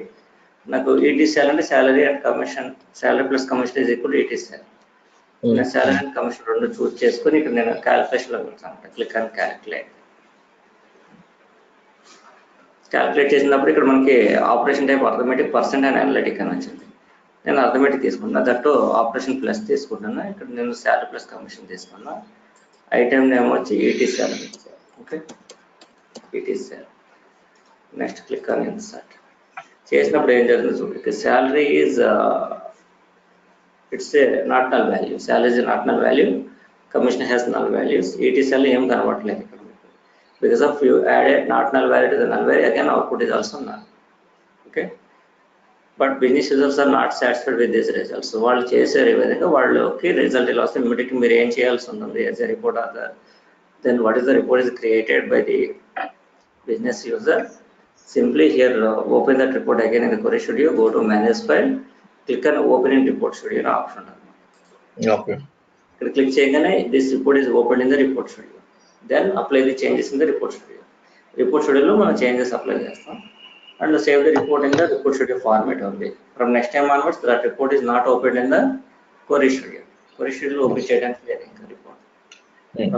నాకు ఈటీసీఎల్ అంటే salary and commission, salary plus commission is equal ETCL. నేను శాలరీ అండ్ కమిషన్ రెండు చూస్ చేసుకుని ఇక్కడ నేను క్యాలిక్యులేషన్లో వెళ్తాను. Click and calculate. క్యాలిక్యులేట్ చేసినప్పుడు ఇక్కడ మనకి operation type arithmetic, percent and analytic అని వచ్చింది. నేను అర్థమెటిక్ తీసుకున్నాను, దట్టు ఆపరేషన్ ప్లస్ తీసుకుంటున్నా. ఇక్కడ నేను శాలరీ ప్లస్ కమిషన్ తీసుకున్నా. ఐటమ్ నేమ్ వచ్చి ఈటీసీఎల్ ఇచ్చాను. Okay, ETCL. Next click on insert. చేసినప్పుడు ఏం జరుగుతుంది చూడండి. Salary is it's a not null value. Salary is not null value, commission has null values. ETCL ఏం కనబడట్లేదు ఇక్కడ. Because of you added not null value to the null value, again output is also null. Okay, but business users are not satisfied with these results. So వాళ్ళు చేసే విధంగా వాళ్ళకి result ఇలా వస్తే ఇమ్మీడియట్గా మీరు ఏం చేయాల్సి ఉంటుంది as a report or then what is the report is created by the business user. Simply here open that report again in the Query Studio, go to manage file, click on open in report studio option. Okay. Click cheyagane this report is opened in the report studio. Then apply the changes in the report studio. Report studio lo మనం changes apply చేస్తాం and save the report in the report studio format only. From next time onwards that report is not opened in the Query Studio. Query Studio లో open చేయడానికి లేదు ఇంకా report.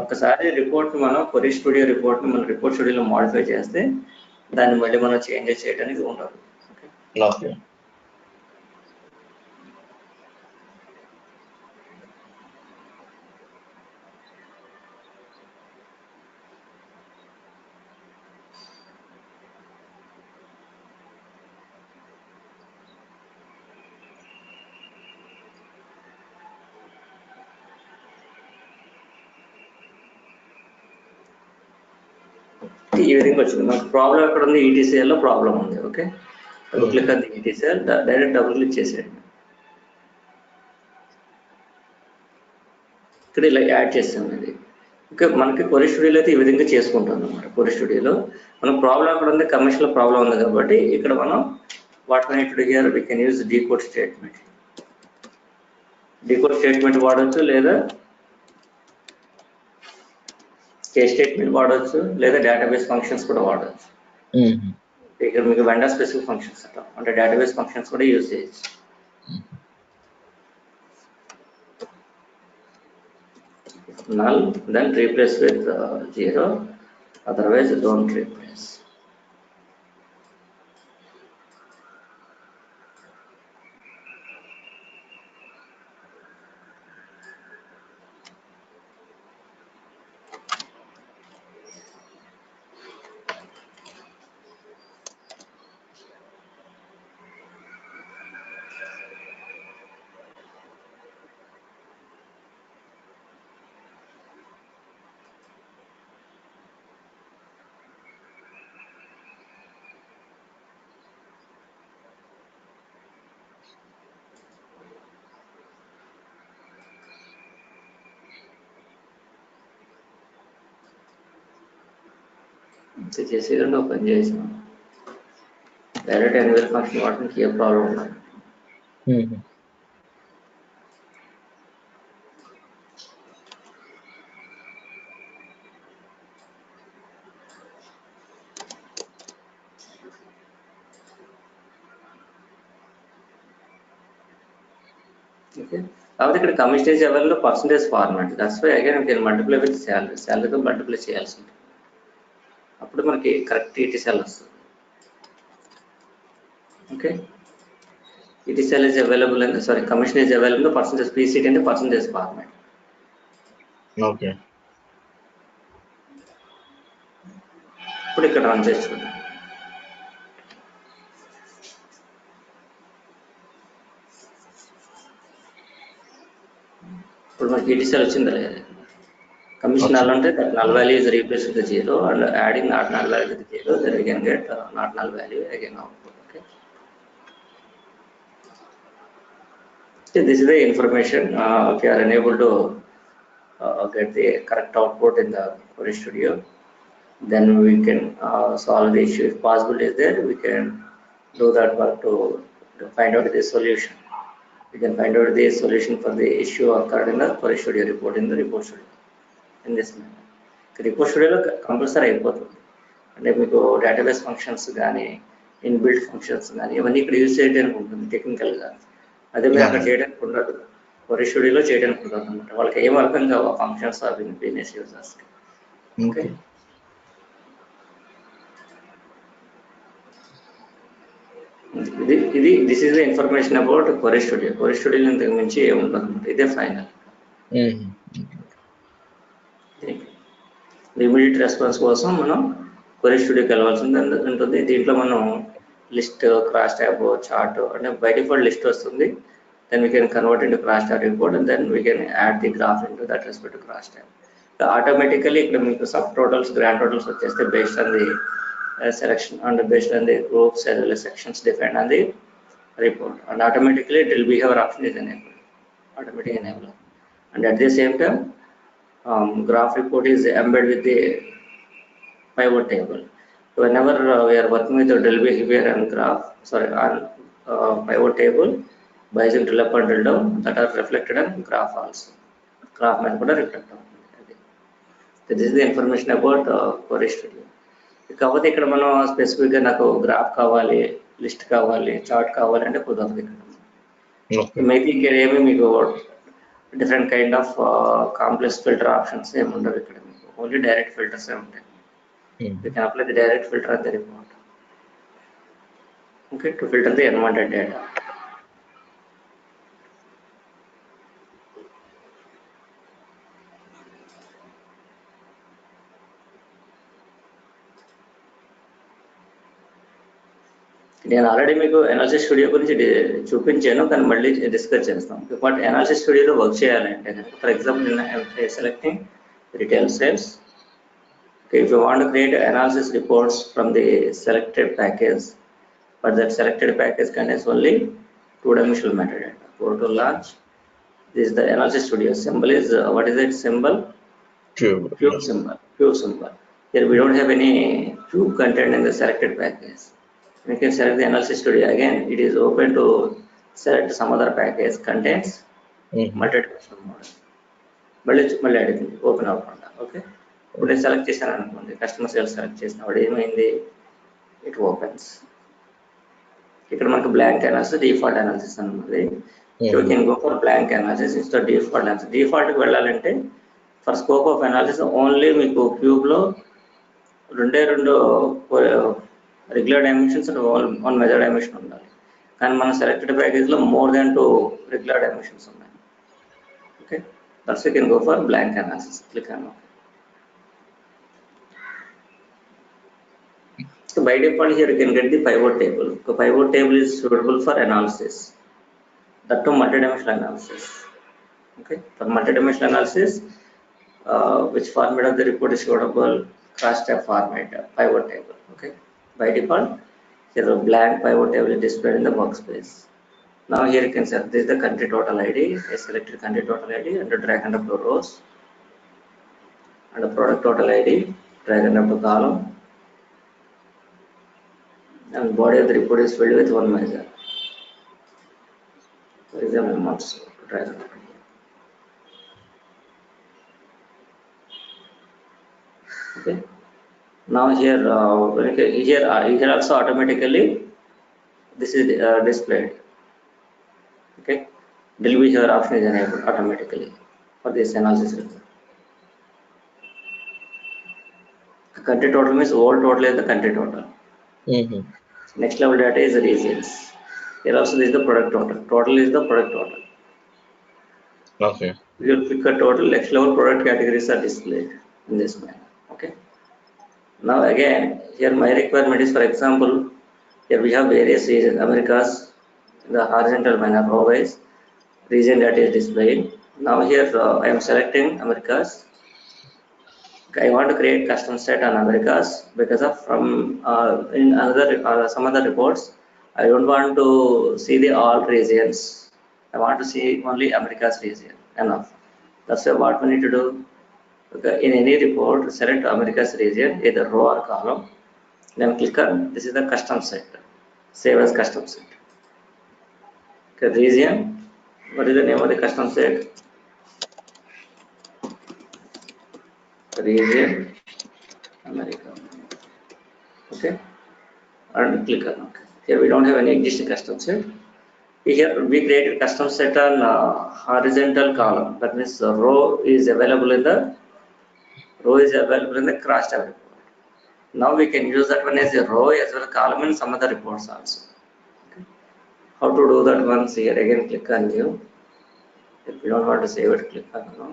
ఒక్కసారి report మనం Query Studio report మనం report స్టూడియోలో modify చేస్తే దాన్ని మళ్ళీ మనం చేంజెస్ చేయడానికి ఉండదు. Okay. ఈ విధంగా వచ్చింది మనకు ప్రాబ్లం ఎక్కడ ఉంది ఈటీసీఎల్ లో ప్రాబ్లం ఉంది. ఓకే క్లిక్ అది ఈటీసీఎల్ డైరెక్ట్ డబుల్ క్లిక్ చేసేయండి. ఇక్కడ ఇలా యాడ్ చేస్తాం ఇది. ఓకే మనకి Query Studioలో అయితే ఈ విధంగా చేసుకుంటాం అన్నమాట. Query Studioలో మనం ప్రాబ్లం ఎక్కడ ఉంది కమర్షియల్ ప్రాబ్లం ఉంది కాబట్టి ఇక్కడ మనం what can it here we can use decode statement. Decode statement వాడొచ్చు లేదా కేస్ స్టేట్మెంట్ వాడొచ్చు లేదా డేటాబేస్ ఫంక్షన్స్ కూడా వాడొచ్చు. ఇక్కడ మీకు వెండర్ స్పెసిఫిక్ ఫంక్షన్స్ అంటాం అంటే డేటాబేస్ ఫంక్షన్స్ కూడా యూజ్ చేయొచ్చు. null then replace with 0, otherwise don't replace. చేసేదండి ఓపెన్ చేసాం డైరెక్ట్ ఎన్వెల్ ఫంక్షన్ వాడడానికి ఏ ప్రాబ్లం ఉండదు. ఓకే కాబట్టి ఇక్కడ కమిషన్ లెవెల్లో percentage format that's why again you can multiply with salary శాలరీతో మల్టిప్లై చేయాల్సి ఉంటుంది అప్పుడు మనకి కరెక్ట్ ఈటీసీఎల్ వస్తుంది. Okay ETCL is available and sorry commission is available percentage PCT అంటే పర్సంటేజ్ ఫార్మాట్. ఓకే ఇప్పుడు ఇక్కడ రన్ చేసి చూద్దాం. ఇప్పుడు మనకి ఈటీసీఎల్ వచ్చిందా లేదా commission null అంటే that null value is replaced with the 0 and adding not null value with the 0 then we can get not null value again output. Okay, so this is the information if you are unable to get the correct output in the Query Studio then we can solve the issue. If possible is there we can do that work to find out the solution. We can find out the solution for the issue occurred in the Query Studio report in the report studio. In this manner report స్టూడియోలో compulsory అయిపోతుంది అంటే మీకు database functions కానీ inbuilt functions కానీ ఇవన్నీ ఇక్కడ use చేయడానికి ఉంటుంది టెక్నికల్గా. అదే మీరు అక్కడ చేయడానికి ఉండదు Query Studioలో చేయడానికి ఉండదు అనమాట. వాళ్ళకి ఏం అర్థం కావు ఫంక్షన్స్ అవి బిజినెస్ యూజర్స్కి. ఓకే ఇది this is the information about Query Studio. Query Studioలో ఇంతకు మించి ఏముండదు అనమాట. ఇదే ఫైనల్. ఇమీడియట్ రెస్పాన్స్ కోసం మనం Query Studioకి వెళ్ళవలసి ఉంటుంది. దీంట్లో మనం లిస్ట్ క్రాస్ ట్యాబ్ చార్ట్ అంటే బై డిఫాల్ట్ లిస్ట్ వస్తుంది. Then we can convert into cross tab report and then we can add the graph into that respect cross tab. Automatically ఇక్కడ మీకు సబ్ టోటల్స్ గ్రాండ్ టోటల్స్ వచ్చేస్తే based on the selection and based on the groups as well as sections defined on the report and automatically it will behavior option is enabled automatic enable and at the same time graph report is embedded with the pivot table. So whenever we are working with the drill behavior and graph, sorry, on pivot table, by using drill up and drill down, that are reflected on graph also. Graph మీద కూడా reflect అవుతుంది. This is the information about query studio. కాకపోతే ఇక్కడ మనం స్పెసిఫిక్గా నాకు graph కావాలి, list కావాలి, చార్ట్ కావాలి అంటే కుదరదు ఇక్కడ. Okay. మేబీ ఇక్కడ ఏమి మీకు different kind of complex filter options ఏమి ఉండవు ఇక్కడ మీకు, ఓన్లీ డైరెక్ట్ ఫిల్టర్స్ ఉంటాయి. You can apply the direct filter on the report. Okay, to filter the unwanted data. నేను ఆల్రెడీ మీకు అనాలిసిస్ స్టూడియో గురించి చూపించాను, కానీ మళ్ళీ డిస్కస్ చేస్తాం. బట్ అనాలిసిస్ స్టూడియోలో వర్క్ చేయాలంటే ఫర్ ఎగ్జాంపుల్ నేను selecting retail sales. Okay, if you want to create analysis reports from the selected package, but that selected package contains only two-dimensional metadata. Go to launch. This is the analysis studio. Symbol is what is that symbol? Cube. Cube symbol. Cube symbol. Here we don't have any cube content in the selected package. We can select the analysis studio again. It is open to select some other package contains multi-dimensional model. మళ్ళీ అడిగింది open అవ్వకుండా. Okay, ఇప్పుడు నేను select చేశాను అనుకోండి, customer sales select చేసినప్పుడు ఏమైంది, it opens. ఇక్కడ మనకు బ్లాంక్ అనాలిసిస్, డిఫాల్ట్ అనాలిసిస్ అన్నది. So can go for blank analysis instead default analysis. డిఫాల్ట్కి వెళ్ళాలంటే for scope of analysis only మీకు క్యూబ్లో రెండు regular dimensions and one measure dimension ఉండాలి. కానీ మన సెలెక్టెడ్ ప్యాకేజ్లో మోర్ దాన్ 2 రెగ్యులర్ డైమెన్షన్స్ ఉన్నాయి. Okay, that's you can go for blank analysis. Click అన్న. So by default here you can get the pivot table. The pivot table is suitable for analysis, that to multidimensional analysis. Okay, for multidimensional analysis, which format of the report is suitable? Cross-tab format, pivot table. Okay, by default here a blank pivot table is displayed in the workspace. Now here you can set this is the country total ID. I selected country total ID and drag and drop to rows, and the product total ID, drag and drop to column, and body of the report is filled with one measure. For example, months. Try that. Okay. Now here, here also automatically this is displayed. Okay. Delivery here option is enabled automatically for this analysis report. Country total means all total is the country total. Next level data is the regions. Here also this is the product total. Total is the product total. Okay. We will pick a total. Next level product categories are displayed in this manner. Okay. Now again, here my requirement is, for example, here we have various regions. Americas in the horizontal manner, always region data is displayed. Now here I am selecting Americas. I want to create custom set on Americas because of from in another some other reports I don't want to see the all regions. I want to see only Americas region. Enough. That's what we need to do. Okay. In any report, select Americas region, either row or column. Then click on this is the custom set. Save as custom set. Okay, region. What is the name of the custom set? Region America. Okay, and click on OK. Here we don't have any existing custom set. Here we created custom set on horizontal column. That means the row is available in the cross-tab report. Now we can use that one as a row as well as column in some other reports also. Okay. How to do that once here again click on new. If you don't want to save it, click on no.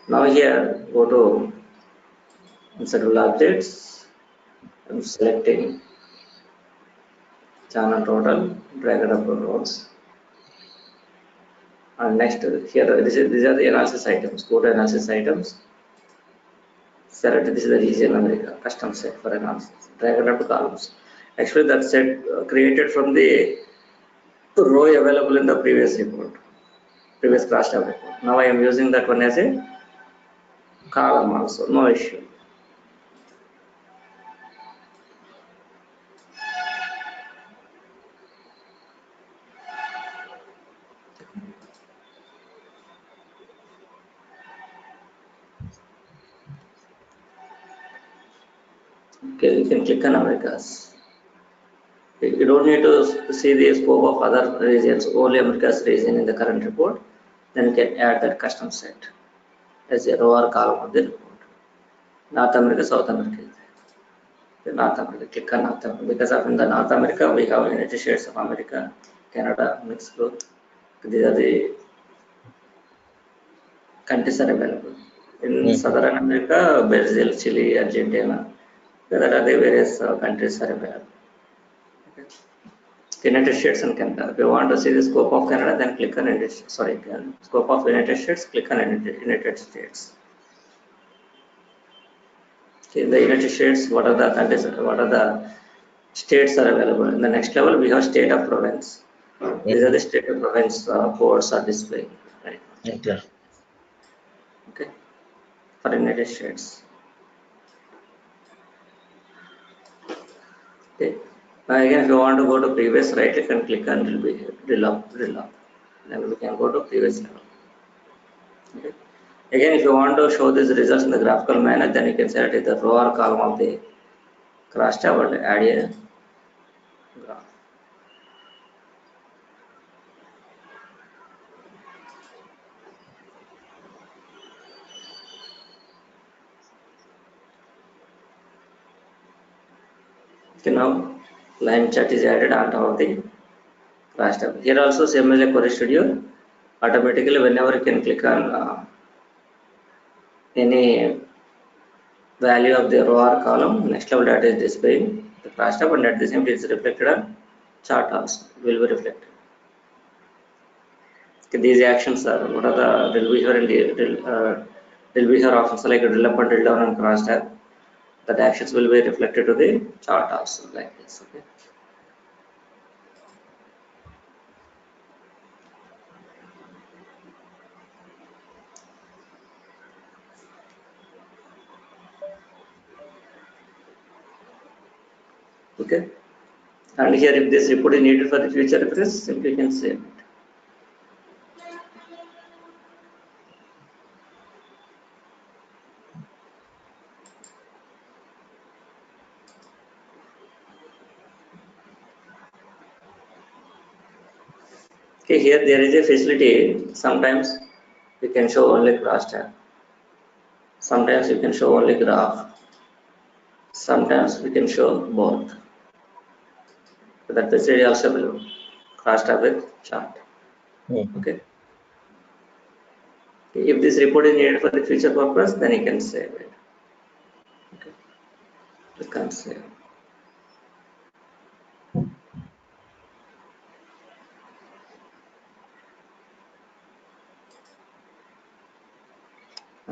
Now here go to insertable objects. I'm selecting channel total, drag it up to rows. And next here these are the analysis items. Go to analysis items. Select this is the region America custom set for analysis. Drag it up to columns. Actually that set created from the row available in the previous report. previous cross-tab report. Now I am using that one as a column also, no issue. Okay, you can click on Americas. You don't need to see the scope of other regions, only Americas region in the current report. Then you can add that custom set as a row or column of the report. North America, South America. North America, click on North America. Because of in the North America, we have United States of America, Canada, Mexico. These are the countries are available. In Southern America, Brazil, Chile, Argentina. There are the various countries are available. Okay. United States and Canada. If you want to see the scope of Canada, then click on scope of United States, click on United States. In the United States, what are the countries, what are the states are available? In the next level, we have state of province. These are the state of province codes are displayed. Right? Okay. Okay. For United States. Okay. Now again, if you want to go to previous, right, you can click on drill up. Then we can go to previous level. Okay. Again, if you want to show these results in the graphical manner, then you can select the row or column of the crosstab and add a graph. Okay, now line chart is added on top of the crosstab. Here also same as a Query Studio, automatically whenever you can click on any value of the row or column, next level data is displaying the crosstab, and at the same time it is reflected on chart also, will be reflected. Okay, these actions are what are the drill behavior and drill behavior options like drill up and drill down and crosstab. That actions will be reflected to the chart also like this. Okay. Okay. And here, if this report is needed for the future reference, simply you can save it. Okay, here there is a facility. Sometimes you can show only crosstab. Sometimes you can show only graph. Sometimes we can show both. So that facility also available. Crosstab with chart. Okay. If this report is needed for the future purpose, then you can save it. Okay. You can save.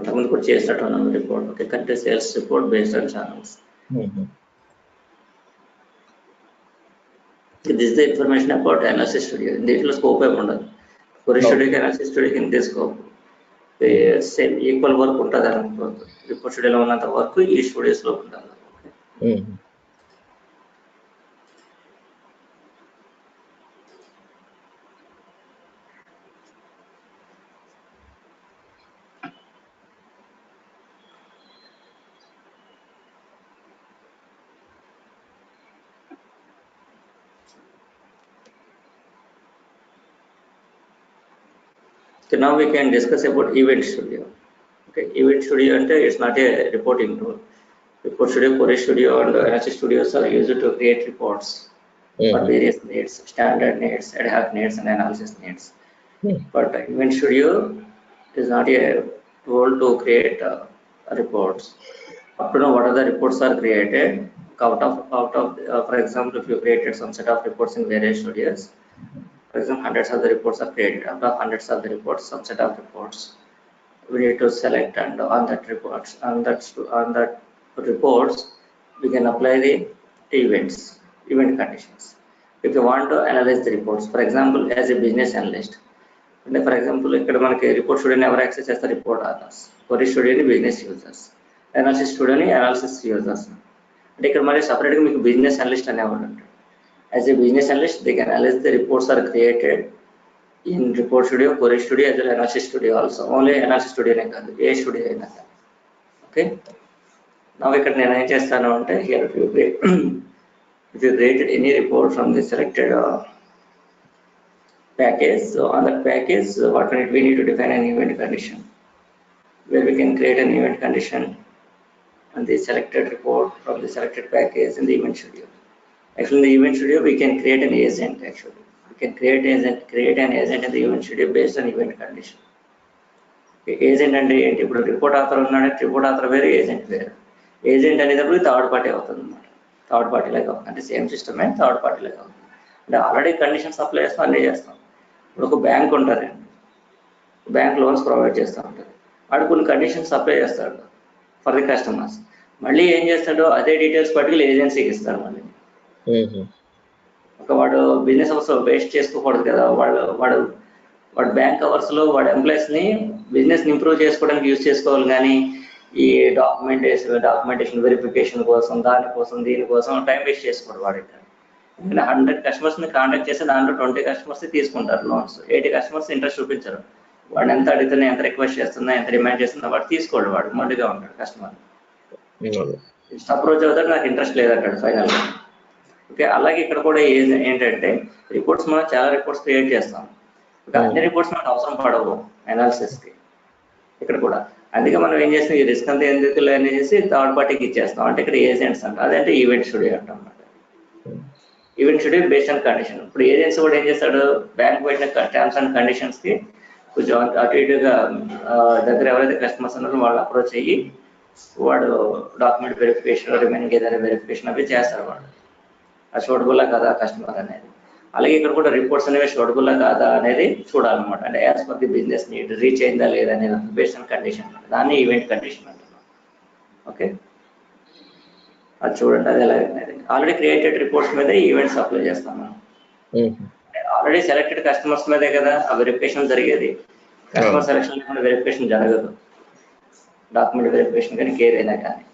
అంతకుముందు కూడా చేసినట్టు ఉన్నాం report okay country sales report based on channels this is the information about analysis studio దీంట్లో scope ఏమి ఉండదు కొరీ స్టూడియోకి analysis స్టూడియోకి ఇంతే స్కోప్ సేమ్ ఈక్వల్ వర్క్ ఉంటుంది అనుకోవద్దు రిపోర్ట్ స్టూడియోలో ఉన్నంత వర్క్ ఈ స్టూడియోస్లో ఉంటుంది Okay, now we can discuss about Event Studio. Okay, Event Studio ante it's not a reporting tool. Report Studio, Query Studio, and Analysis Studios are used to create reports for various needs, standard needs, ad hoc needs, and analysis needs. But Event Studio is not a tool to create reports. Up to now, what are the reports are created out of for example, if you created some set of reports in various studios. For example, hundreds of the reports are created. Out of hundreds of the reports, some set of reports, we need to select, and on that reports, we can apply the event conditions. If you want to analyze the reports, for example, as a business analyst, అంటే for example ఇక్కడ మనకి report స్టూడియోని ఎవరు access చేస్తారు? Report authors. Query స్టూడియోని business users, analysis స్టూడియోని analysis users. అంటే ఇక్కడ మరి సపరేట్గా మీకు బిజినెస్ అనలిస్ట్ అనేవాడు ఉంటాడు. As a business analyst they can analyze the reports are created in report studio, query studio, as well analysis studio also. Only analysis స్టూడియోనే కాదు, ఏ స్టూడియో అయినా కాదు. ఓకే, నా ఇక్కడ నేను ఏం చేస్తాను అంటే here if you created any report from the selected package, so on that package what we need to define an event condition where we can create an event condition on the selected report from the selected package in the event studio. Actually in the event studio we can create an agent. Actually we can create an agent in the event studio based on event condition. Agent అంటే ఏంటి? ఇప్పుడు report author ఉన్నాడంటే report author వేరే, agent వేరే. Agent అనేటప్పుడు third party అవుతుంది అనమాట. Third party లాగా అంటే సేమ్ సిస్టమే థర్డ్ పార్టీ లాగా అవుతుంది. అంటే ఆల్రెడీ కండిషన్స్ అప్లై చేస్తాం, అన్నీ చేస్తాం. ఇప్పుడు ఒక బ్యాంక్ ఉంటుందండి, బ్యాంక్ లోన్స్ ప్రొవైడ్ చేస్తూ ఉంటుంది. వాడు కొన్ని కండిషన్స్ అప్లై చేస్తాడు ఫర్ ది కస్టమర్స్. మళ్ళీ ఏం చేస్తాడు? అదే డీటెయిల్స్ పట్టుకుని ఏజెన్సీకి ఇస్తాడు. మళ్ళీ ఒక వాడు బిజినెస్ అవర్స్ వేస్ట్ చేసుకోకూడదు కదా, వాడు బ్యాంక్ అవర్స్లో వాడు ఎంప్లాయీస్ని బిజినెస్ని ఇంప్రూవ్ చేసుకోవడానికి యూజ్ చేసుకోవాలి. కానీ ఈ డాక్యుమెంటేషన్ వెరిఫికేషన్ కోసం, దీనికోసం టైం వేస్ట్ చేసుకోడు వాడు. ఇక్కడ 100 కస్టమర్స్ని కాంటాక్ట్ చేస్తే దాంట్లో 20 కస్టమర్స్ తీసుకుంటారు లోన్స్, 80 కస్టమర్స్ ఇంట్రెస్ట్ చూపించరు. వాడు ఎంత అడుగుతున్నా, ఎంత రిక్వెస్ట్ చేస్తున్నా, ఎంత డిమాండ్ చేస్తున్నా వాడు తీసుకోడు. వాడు మొండిగా ఉంటాడు కస్టమర్. అప్రోచ్ అవుతాడు, నాకు ఇంట్రెస్ట్ లేదంటాడు ఫైనల్గా. ఓకే, అలాగే ఇక్కడ కూడా ఏంటంటే రిపోర్ట్స్ మనం చాలా రిపోర్ట్స్ క్రియేట్ చేస్తాం. అన్ని రిపోర్ట్స్ మనకు అవసరం పడవు అనాలిసిస్కి ఇక్కడ కూడా. అందుకే మనం ఏం చేస్తాం, ఈ రిస్క్ అంతా ఎందుకు అనేసి థర్డ్ పార్టీకి ఇచ్చేస్తాం. అంటే ఇక్కడ ఏజెంట్స్ అంట, అదంటే ఈవెంట్ స్టూడియో అంటాం అన్నమాట. Event studio based on condition. ఇప్పుడు ఏజెన్సీ కూడా ఏం చేస్తాడు, బ్యాంక్ పెట్టిన టర్మ్స్ అండ్ కండిషన్స్కి కొంచెం అటు ఇటుగా దగ్గర ఎవరైతే కస్టమర్స్ ఉన్నారో వాళ్ళు అప్రోచ్ అయ్యి వాడు డాక్యుమెంట్ వెరిఫికేషన్, రిమైనింగ్ ఏదైనా వెరిఫికేషన్ అవి చేస్తారు. వాడు అది షూటబుల్లా కదా కస్టమర్ అనేది. అలాగే ఇక్కడ కూడా రిపోర్ట్స్ అనేవి షూటబుల్లా కాదా అనేది చూడాలన్నమాట. అంటే as per the business need reach అయిందా లేదా అనేది బేస్డ్ ఆన్ కండిషన్, దాన్ని ఈవెంట్ కండిషన్ అంటున్నాం. ఓకే, అది చూడండి. అది ఎలా ఆల్రెడీ క్రియేటెడ్ రిపోర్ట్స్ మీద ఈవెంట్స్ అప్లై చేస్తాం మనం. ఆల్రెడీ సెలెక్టెడ్ కస్టమర్స్ మీదే కదా ఆ వెరిఫికేషన్ జరిగేది. కస్టమర్ సెలెక్షన్ లేకుండా వెరిఫికేషన్ జరగదు, డాక్యుమెంట్ వెరిఫికేషన్ కానీ ఏదైనా కానీ.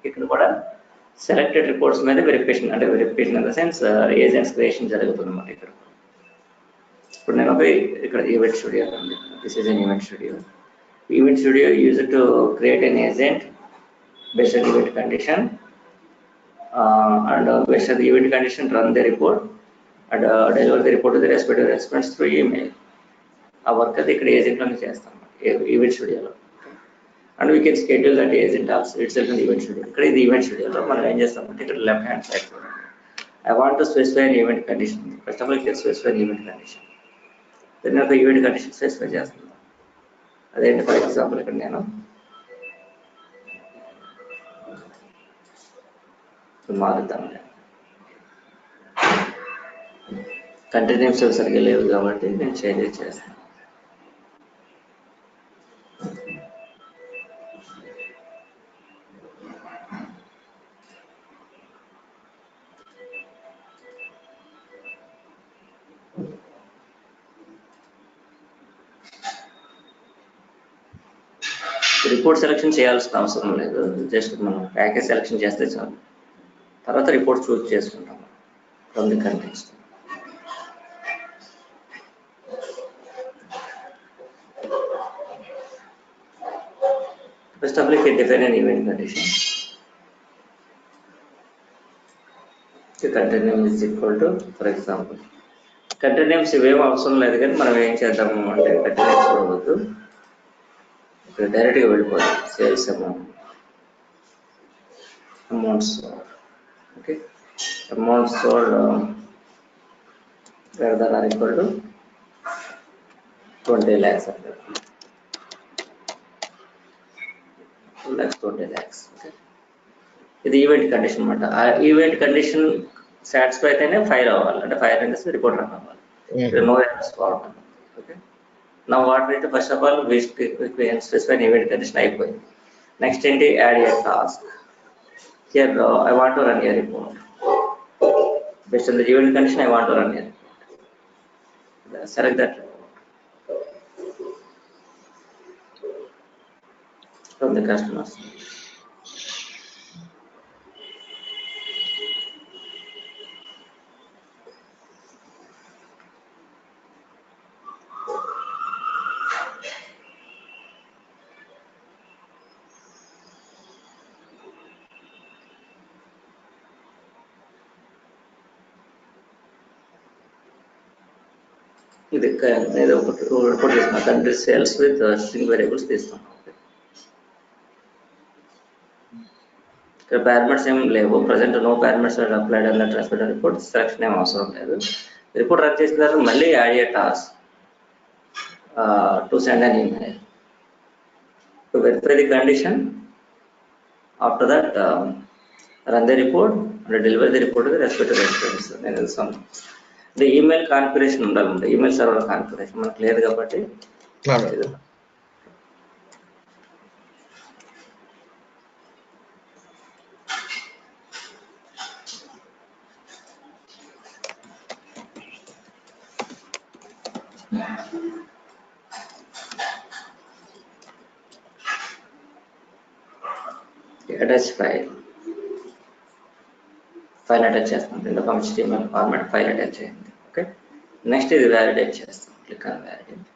ఇక్కడ కూడా సెలెక్టెడ్ రిపోర్ట్స్ మీద వెరిఫికేషన్, అంటే verification in the sense agents creation జరుగుతుంది అన్నమాట. ఇక్కడ ఇప్పుడు నేను ఇక్కడ ఈవెంట్ స్టూడియో ఉంది. This is an event studio. Event studio use to create an agent based on event condition and based on the event condition run the report and deliver the report to the respective recipients through email. ఆ work అది ఇక్కడ ఏజెంట్లోనే చేస్తాం event స్టూడియోలో. And we can schedule that agent also it self in event studio. ఇక్కడ ఇది event స్టూడియోలో మనం ఏం చేస్తామంటే ఇక్కడ లెఫ్ట్ హ్యాండ్ సైడ్ చూడండి, I want to specify an event condition. First of all ఇక్కడ స్పెసిఫై ఈవెంట్ కండిషన్, దాన్ని ఒక ఈవెంట్ కండిషన్ స్పెసిఫై చేస్తున్నాను. అదేంటి, ఫర్ ఎగ్జాంపుల్ ఇక్కడ నేను మారుతాను. కంట్రీ నేమ్స్ సరిగ్గా లేవు కాబట్టి నేను చేంజ్ చేస్తాను. రిపోర్ట్ సెలెక్షన్ చేయాల్సిన అవసరం లేదు, జస్ట్ మనం ప్యాకేజ్ సెలెక్షన్ చేస్తే చాలు. తర్వాత రిపోర్ట్ చూస్ చేసుకుంటాం from the countries. First of all can define an event condition. Country name is equal to, for example country names ఇవేం అవసరం లేదు, కానీ మనం ఏం చేద్దాము అంటే కంట్రీ నేమ్స్ కూడా వద్దు, ఇక్కడ డైరెక్ట్గా వెళ్ళిపోతాం. Sales amounts, okay, amounts sold greater than or equal to 20 lakhs. 20 lakhs. Okay. ఇది ఈవెంట్ కండిషన్ అనమాట. ఆ ఈవెంట్ కండిషన్ సాటిస్ఫై అయితేనే ఫైల్ అవ్వాలి, అంటే ఫైల్ అంటే రిపోర్ట్ రన్ అవ్వాలి. No errors problem. ఓకే, నా వాట్ అయితే first of all specify event condition అయిపోయింది. నెక్స్ట్ ఏంటి, add a task. Here I want to run a report based on the event condition. I want to run a report. Select that report. the customers. ఇది ఏదో ఒకటి తీసుకున్నాం, country sales with string variables తీసుకున్నాం. ఇక్కడ parameters ఏం లేవు, present no parameters are applied అన్న transmitter report selection ఏం అవసరం లేదు. రిపోర్ట్ రన్ చేసిన తర్వాత మళ్ళీ add a task to send an email to verify the condition. After that run the report and delivery the report the respective response. నేను అంటే email configuration ఉండాలంటే ఈమెయిల్ సర్వర్ కాన్ఫిగరేషన్ మనకు లేదు కాబట్టి ఇది అటాచ్ ఫైల్ అటాచ్ చేస్తాం. రెండు HTML format file attach చేయండి. ఓకే, నెక్స్ట్ ఇది వ్యాలిడేట్ చేస్తాం. Click on validate.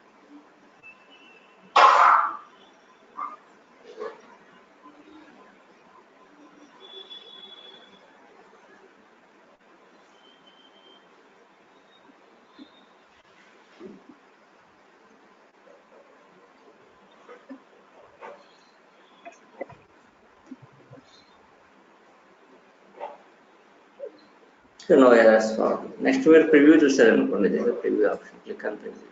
No errors found. Next we will preview చూసారనుకోండి, this is the preview option. Click on preview.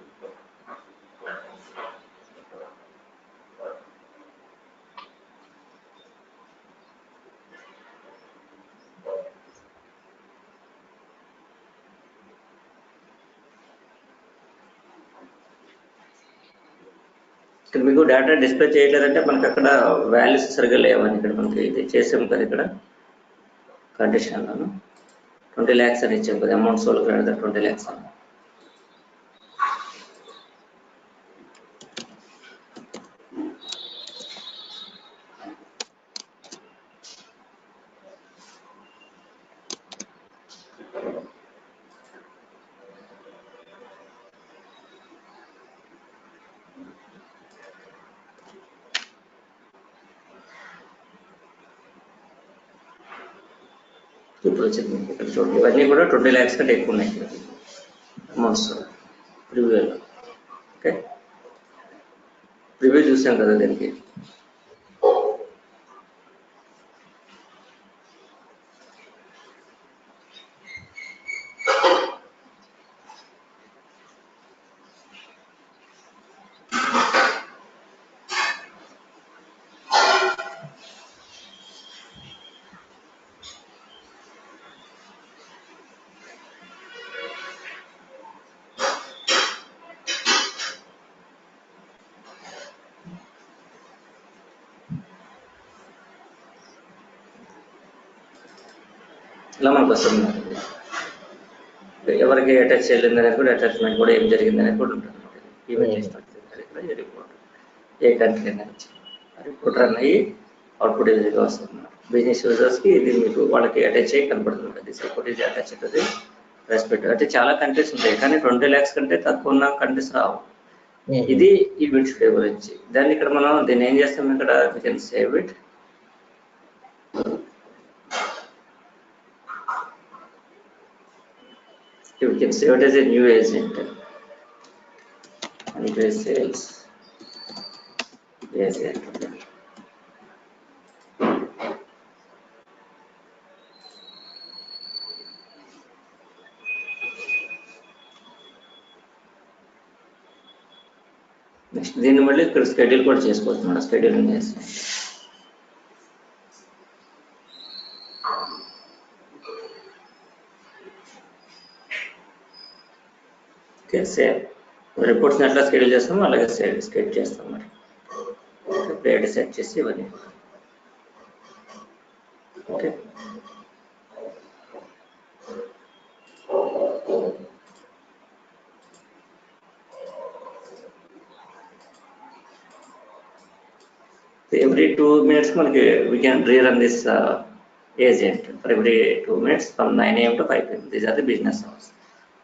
ఇక్కడ మీకు డేటా డిస్ప్లే చేయట్లేదంటే మనకి అక్కడ వాల్యూస్ సరిగ్గా లేవని ఇక్కడ మనకి ఇది చేసాం కదా. ఇక్కడ కండిషన్లను 20 lakhs అని ఇచ్చాం కదా, అమౌంట్ సోల్ గ్రేటర్ 20 lakhs అని. ఇప్పుడు వచ్చింది ఇక్కడ చూడండి, ఇవన్నీ కూడా 20 lakhs కంటే ఎక్కువ ఉన్నాయి ఇక్కడ అమౌంట్స్ ప్రివ్యూలో. ఓకే, ప్రివ్యూ చూసాం కదా దీనికి. ఇలా మనకు వస్తుంది. ఎవరికి అటాచ్ చేయలేదు అనేది కూడా, అటాచ్మెంట్ కూడా ఏం జరిగింది అనేది కూడా ఉంటుంది. ఈవెంట్ లిస్ట్ వచ్చింది ఇక్కడ, ఈ రిపోర్ట్ ఏ కంట్రీ అనేది రిపోర్ట్ రన్ అయ్యి అవుట్పుట్ ఈజీగా వస్తుంది. బిజినెస్ యూజర్స్కి ఇది మీకు వాళ్ళకి అటాచ్ అయ్యి కనపడుతుంది. This report is attach to respect. అంటే చాలా కంట్రీస్ ఉంటాయి కానీ 20 lakhs కంటే తక్కువ ఉన్న కంట్రీస్ రావు. ఇది ఈవెంట్స్ డే గురించి. దాన్ని ఇక్కడ మనం దీన్ని ఏం చేస్తాం, ఇక్కడ we can save it. You can save it as a new agent. And it is sales agent. Next దీన్ని మళ్ళీ ఇక్కడ షెడ్యూల్ కూడా చేసుకోవచ్చు. మన షెడ్యూలింగ్ చేస్తాం. ఓకే, సేమ్ రిపోర్ట్స్ని ఎట్లా షెడ్యూల్ చేస్తామో అలాగే షెడ్యూల్ చేస్తాం. మరి ప్లేట్ సెట్ చేసి ఇవన్నీ. Okay, So every 2 minutes we can rerun this agent for every 2 minutes from 9 a.m. to 5 p.m. These are the business hours.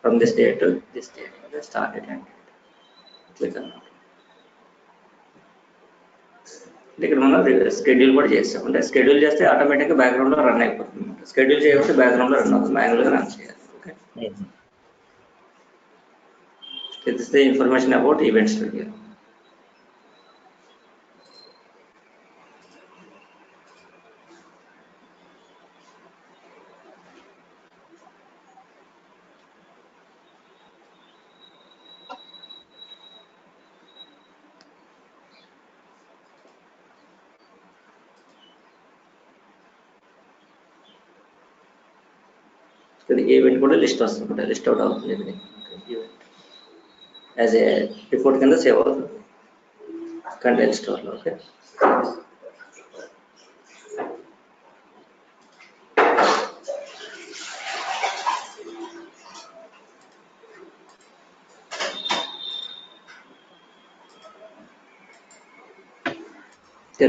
From this date to this date. Okay, start it and click on. ఇక్కడ మనం schedule కూడా చేస్తాం. అంటే schedule చేస్తే ఆటోమేటిక్గా బ్యాక్గ్రౌండ్లో run అయిపోతుంది. Schedule చేయకపోతే బ్యాక్గ్రౌండ్లో రన్ అవుతుంది, మాన్యువల్గా రన్ చేయాలి. Okay, this is the information about event studio. Event కూడా లిస్ట్ వస్తుంది, లిస్ట్ అవుట్ అవుతుంది. ఈవెంట్ యాజ్ ఏ రిపోర్ట్ కింద సేవ్ అవుతుంది కంటెంట్ స్టోర్లో. ఓకే,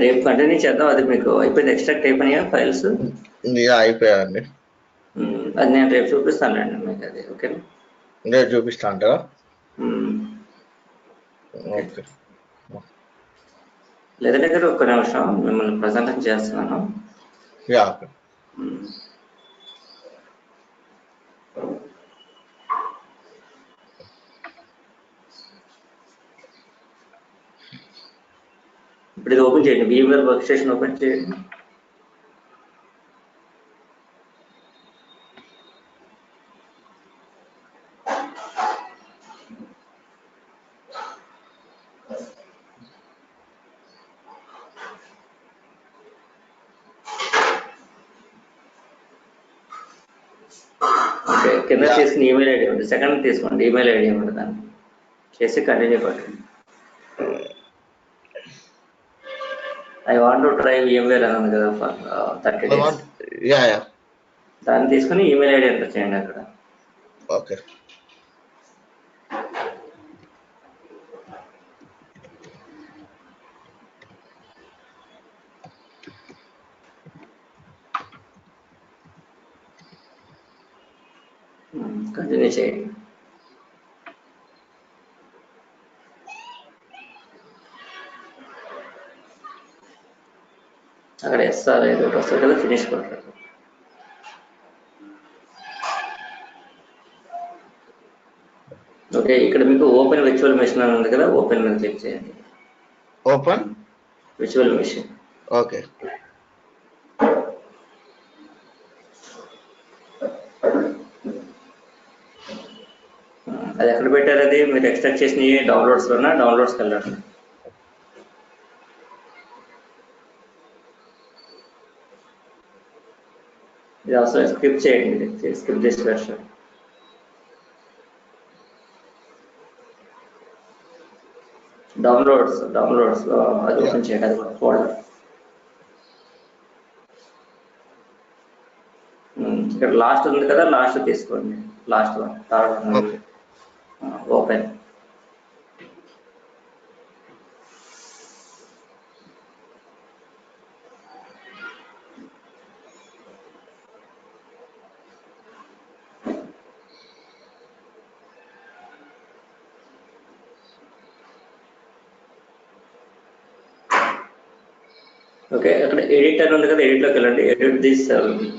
రేపు కంటిన్యూ చేద్దాం. అది మీకు అయిపోయింది, ఎక్స్ట్రాక్ట్ అయిపోయినాయా ఫైల్స్? అయిపోయాయండి. అది నేను రేపు చూపిస్తానండి మీకు అది. ఓకేనా, రేపు చూపిస్తా అంటారా? ఓకే, లేదంటే ఒక్క నిమిషం మిమ్మల్ని ప్రజెంటేషన్ చేస్తున్నాను. ఇప్పుడు ఇది ఓపెన్ చేయండి, VMware వర్క్ స్టేషన్ ఓపెన్ చేయండి. ఓకే, కింద తీసుకుని ఈమెయిల్ ఐడి ఉంది, సెకండ్ తీసుకోండి, ఈమెయిల్ ఐడి ఉంది, దాన్ని చేసి కంటిన్యూ పట్టండి. I want to try VMware అని ఉంది కదా ఫర్ 30 days. దాన్ని తీసుకుని ఈమెయిల్ ఐడి ఎంటర్ చేయండి అక్కడ. ఓకే, కంటిన్యూ చేయండి. అక్కడ SR ఏదో ఒకటి వస్తుంది కదా, ఫినిష్ కొట్టారు. ఓకే, ఇక్కడ మీకు ఓపెన్ విర్చువల్ మెషిన్ అని ఉంది కదా, ఓపెన్ మీద క్లిక్ చేయండి. Open virtual machine. ఓకే, అది ఎక్కడ పెట్టారు? అది మీరు ఎక్స్ట్రాక్ట్ చేసిన డౌన్లోడ్స్లోనా? డౌన్లోడ్స్కి వెళ్ళండి. ఇది అవసరం స్క్రిప్ట్ చేయండి, స్క్రిప్ట్ దిస్ వెర్షన్. డౌన్లోడ్స్ అది ఓపెన్ చేయండి, అది ఫోల్డర్. ఇక్కడ లాస్ట్ ఉంది కదా, లాస్ట్ తీసుకోండి, last one, third one, open. Okay, అక్కడ ఎడిట్ అని ఉంది కదా, ఎడిట్లోకి వెళ్ళండి. ఎడిట్ దిస్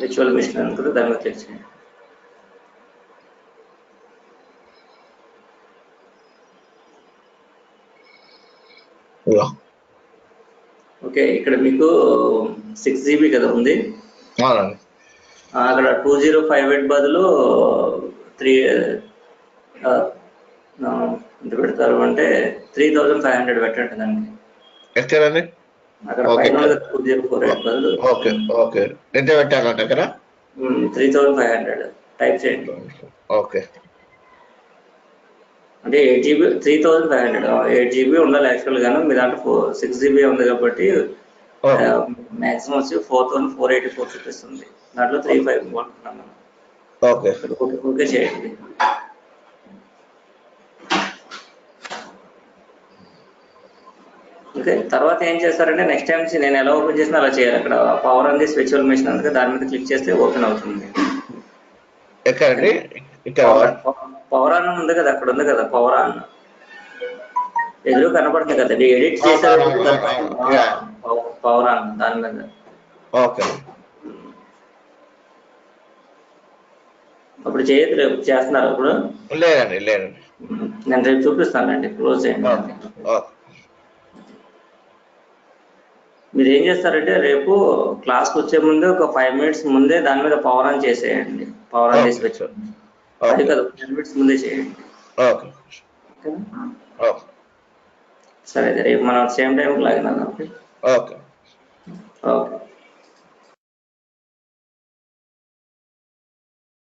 విర్చువల్ మెషిన్ అనుకుంటే దాని మీద క్లిక్ చేయండి. ఓకే, ఇక్కడ మీకు 6 GB కదా ఉంది, అక్కడ 2058 బదులు 3 ఎంత పెడతారు అంటే 3500 పెట్టండి దానికి. ఎక్కడండి? అక్కడ పైన 2048 బదులు ఎంత పెట్టాలంటే అక్కడ 3500 టైప్ చేయండి. ఓకే, అంటే 8 GB 3500 8 GB ఉండాలి యాక్చువల్ గాను. మీ దాంట్లో 6 GB ఉంది కాబట్టి మాక్సిమం వచ్చి 4484 చూపిస్తుంది. దాంట్లో 35 అనుకుంటున్నాను. ఓకే చేయండి. ఓకే, తర్వాత ఏం చేస్తారంటే నెక్స్ట్ టైం నుంచి నేను ఎలా ఓపెన్ చేసినా అలా చేయాలి. అక్కడ పవర్ అంది స్విచ్వల్ మెషిన్ అందుకే దాని మీద క్లిక్ చేస్తే ఓపెన్ అవుతుంది. ఎక్కడండి? ఇక్కడ పవర్ ఆన్ ఉంది కదా, అక్కడ ఉంది కదా పవర్ ఆన్ ఎదురు కనపడుతుంది కదా, ఎడిట్ చేశారు పవర్ ఆన్ దాని మీద. ఓకే. అప్పుడు చేయదు, రేపు చేస్తున్నారు అప్పుడు? లేదండి. నేను రేపు చూపిస్తానండి, క్లోజ్ చేయండి. ఓకే. మీరు ఏం చేస్తారంటే రేపు క్లాస్కి వచ్చే ముందే ఒక 5 minutes ముందే దాని మీద పవర్ ఆన్ చేసేయండి. పవర్ ఆన్ చేసి పెట్టి అది కదా 10 minutes ముందే చేయండి. ఓకే. సరే, రేపు మనం సేమ్ టైంకి లాగినా. ఓకే. ఓకే. ఓకే.